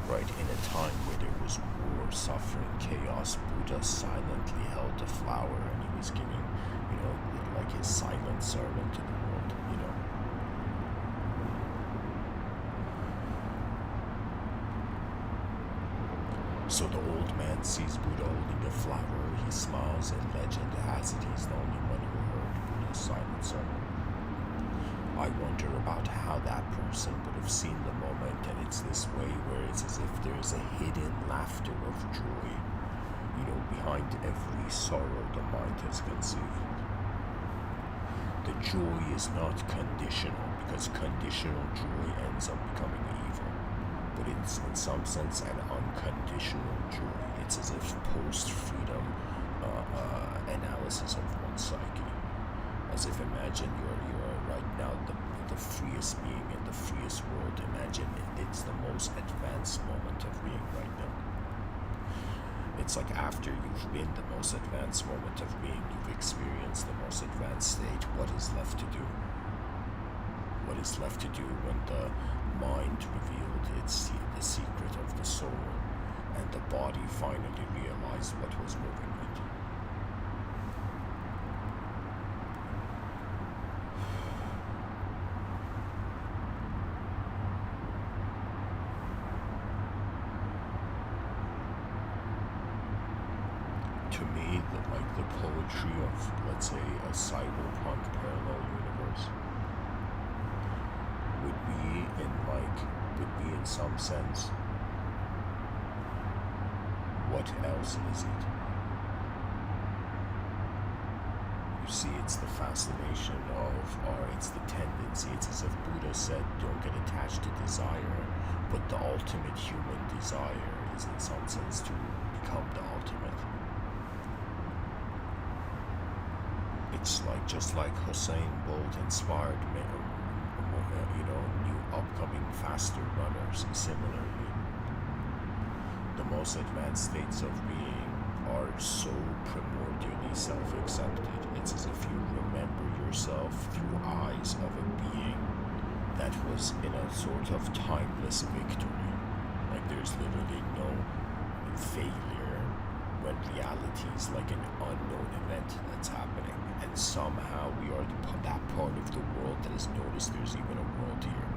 Right, in a time where there was war, suffering, chaos, Buddha silently held the flower and he was giving, like his silent sermon to the world, So the old man sees Buddha holding a flower, he smiles, and legend has it he's the only one who heard Buddha's silent sermon. I wonder about how that person would have seen the moment, and it's this way where it's as if there's a hidden laughter of joy, behind every sorrow the mind has conceived. The joy is not conditional, because conditional joy ends up becoming evil. But it's in some sense an unconditional joy. It's as if post-freedom analysis of one's psyche. As if imagine you're right now the freest being in the freest world. Imagine it's the most advanced moment of being right now. It's like after you've been the most advanced moment of being, you've experienced the most advanced state, what is left to do? What is left to do when the mind revealed the secret of the soul and the body finally realized what was moving it? To me, the poetry of, let's say, a cyberpunk parallel universe would be in some sense, what else is it? You see, it's the fascination it's the tendency. It's as if Buddha said, don't get attached to desire, but the ultimate human desire is in some sense to become the ultimate. It's like, just like Usain Bolt inspired new upcoming faster runners. Similarly, the most advanced states of being are so primordially self-accepted. It's as if you remember yourself through eyes of a being that was in a sort of timeless victory. Like there's literally no failure when reality is like an unknown event that's happening. And somehow we are that part of the world that has noticed there's even a world here,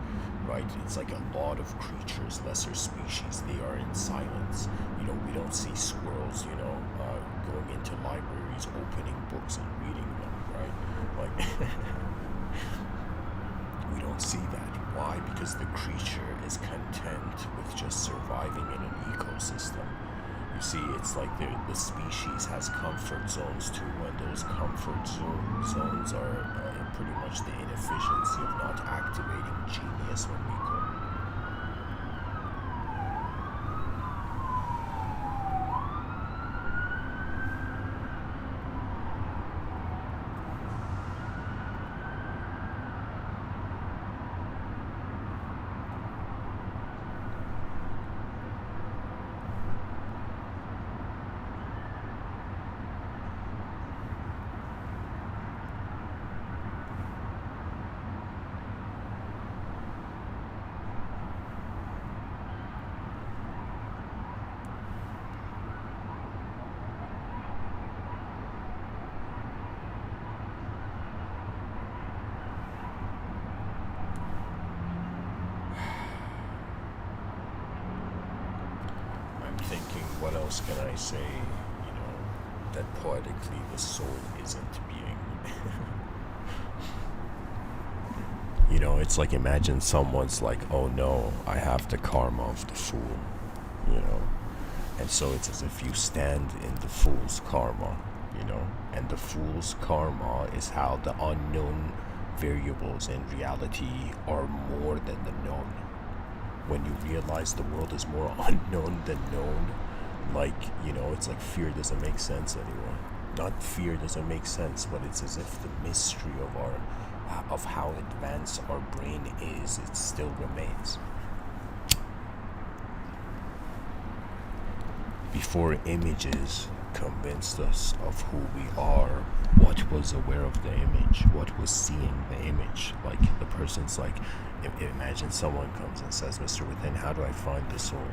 right? It's like a lot of creatures, lesser species, they are in silence. We don't see squirrels, going into libraries, opening books and reading them, right? Like, we don't see that. Why? Because the creature is content with just surviving in an ecosystem. You see, it's like the species has comfort zones too, and those comfort zones are pretty much the inefficiency of not activating genius when we go. else can I say, that poetically the soul isn't being. It's like, imagine someone's like, oh no, I have the karma of the fool, and so it's as if you stand in the fool's karma, and the fool's karma is how the unknown variables in reality are more than the known. When you realize the world is more unknown than known, it's like fear doesn't make sense anymore. Not fear doesn't make sense, but it's as if the mystery of how advanced our brain is, it still remains. Before images convinced us of who we are, what was aware of the image, what was seeing the image. Like, the person's like, imagine someone comes and says, Mr. Within, how do I find the soul?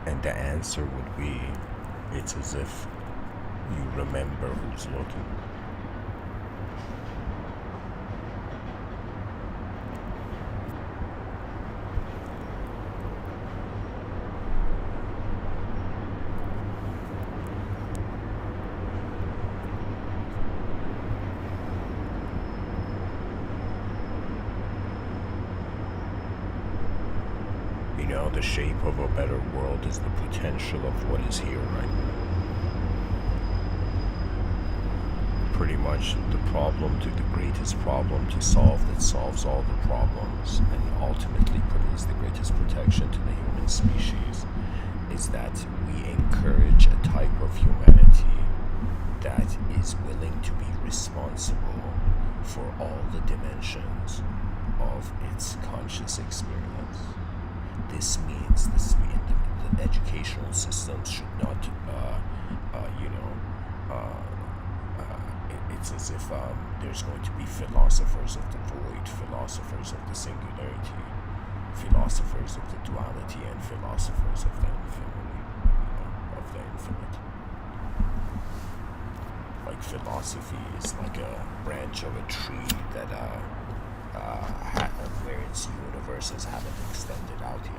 And the answer would be, it's as if you remember who's looking. The shape of a better world is the potential of what is here right now. Pretty much the greatest problem to solve that solves all the problems, and ultimately is the greatest protection to the human species, is that we encourage a type of humanity that is willing to be responsible for all the dimensions of its conscious experience. This means the educational systems should not, it's as if there's going to be philosophers of the void, philosophers of the singularity, philosophers of the duality, and philosophers of the infinity, of the infinite. Like, philosophy is like a branch of a tree that where its universes haven't extended out yet.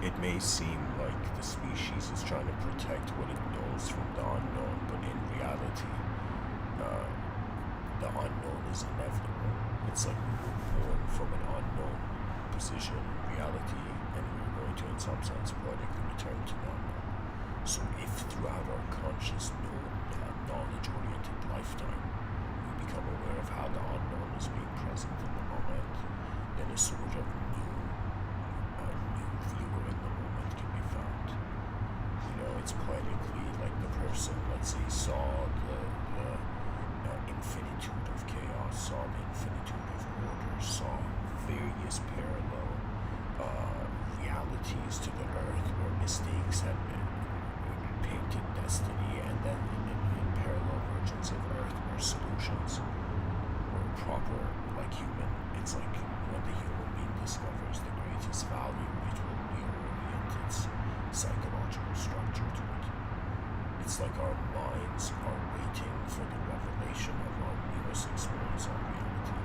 It may seem like the species is trying to protect what it knows from the unknown, but in reality, the unknown is inevitable. It's like we were born from an unknown position in reality, and we're going to, in some sense, poetically return to the unknown. So if throughout our conscious, knowledge-oriented lifetime, we become aware of how the unknown is being present in the moment, then a sort of new viewer in the moment can be found. It's poetically like the person, let's say, saw the infinitude of chaos, saw the infinitude of order, saw various parallel realities to the earth where mistakes had been painted destiny, and then in parallel versions of earth where solutions were proper, like human. It's like when the human being discovers the greatest value, it will reorient its psychological structure to it. It's like our minds are waiting for the revelation of our newest experience on reality.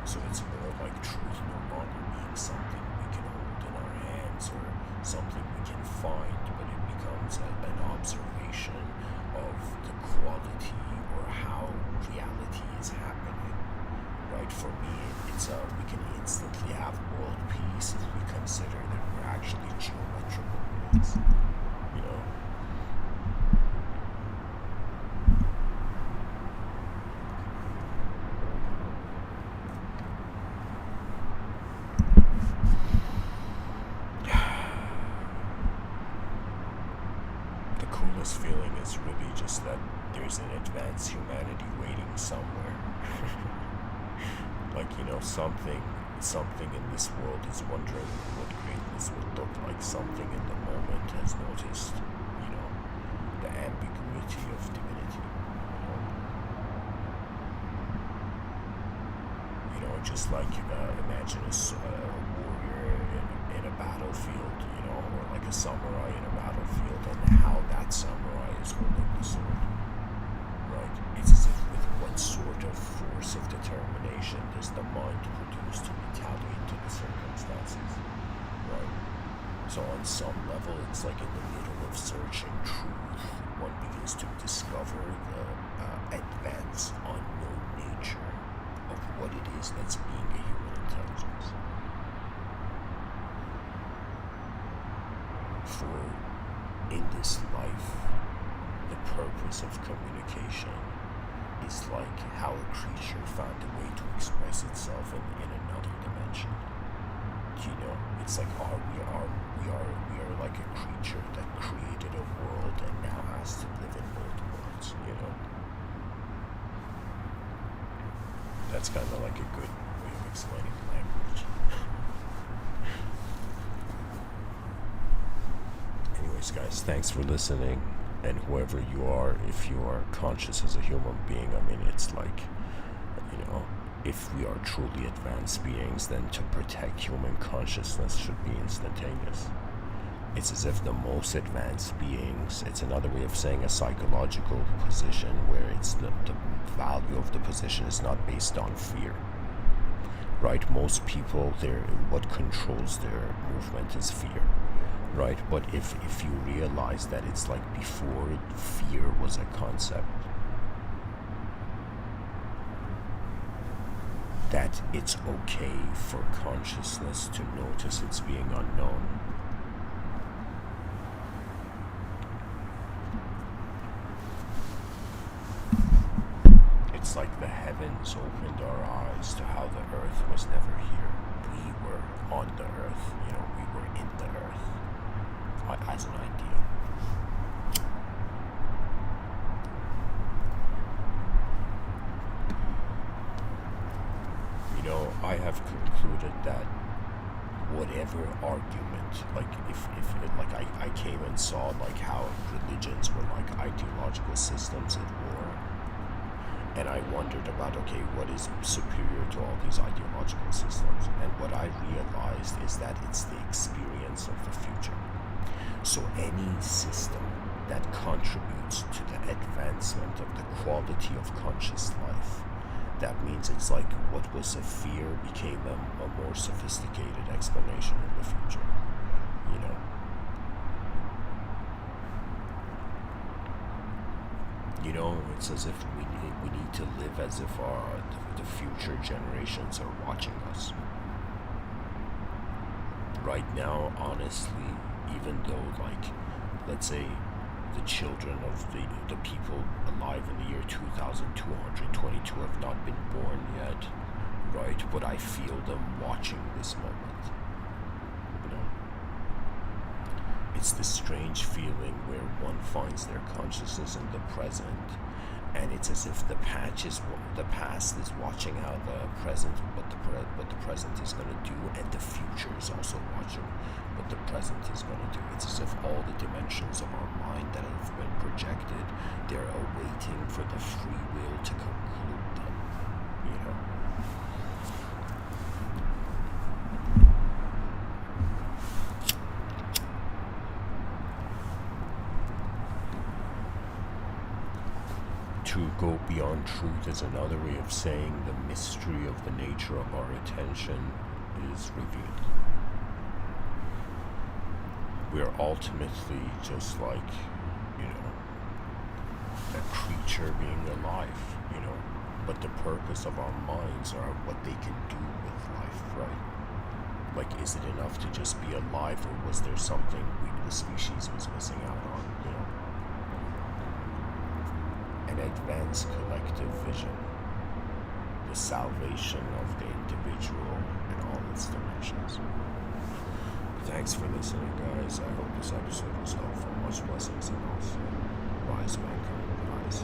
So it's more like truth no longer being something we can hold in our hands or something we can find, but it becomes an observation of the quality or how reality is happening. Right? For me, it's we can instantly have world peace if we consider that we're actually geometrical beings. It's really just that there's an advanced humanity waiting somewhere. Like, something in this world is wondering what greatness would look like. Something in the moment has noticed, the ambiguity of divinity. Just like imagine a warrior in a battlefield, or like a samurai in a battlefield, and how that samurai is holding the sword. Right? It's as if with what sort of force of determination does the mind produce to retaliate to the circumstances. Right? So on some level, it's like in the middle of searching truth, one begins to discover the advanced unknown nature of what it is that's being a human intelligence. For in this life, the purpose of communication is like how a creature found a way to express itself in another dimension. It's like we are like a creature that created a world and now has to live in both worlds. That's kind of like a good way of explaining language. Anyways, guys, thanks for listening. And whoever you are, if you are conscious as a human being, it's like, if we are truly advanced beings, then to protect human consciousness should be instantaneous. It's as if the most advanced beings, it's another way of saying a psychological position where it's the value of the position is not based on fear. Right? Most people, what controls their movement is fear. Right? But if you realize that it's like before fear was a concept, that it's okay for consciousness to notice it's being unknown. It's like the heavens opened our eyes to how the earth was never here. We were on the earth, we were in the earth as an idea. I have concluded that whatever argument, like if I came and saw like how religions were like ideological systems at war, and I wondered about, okay, what is superior to all these ideological systems? And what I realized is that it's the experience of the future. So any system that contributes to the advancement of the quality of conscious life, that means it's like what was a fear became a more sophisticated explanation of the future. It's as if we need to live as if the future generations are watching us. Right now, honestly, even though, like, let's say the children of the people alive in the year 2222 have not been born yet, right? But I feel them watching this moment. It's this strange feeling where one finds their consciousness in the present, and it's as if the past is watching how the present, what the present is going to do, and the future is also watching what the present is going to do. It's as if all the dimensions of our mind that have been projected, they're awaiting for the free will to conclude them. To go beyond truth is another way of saying the mystery of the nature of our attention is revealed. We are ultimately just like, a creature being alive, but the purpose of our minds are what they can do with life, right? Like, is it enough to just be alive, or was there something the species was missing out on, An advanced collective vision, the salvation of the individual in all its dimensions. Thanks for listening, guys. I hope this episode was helpful. Much blessings and all. wise mankind rise.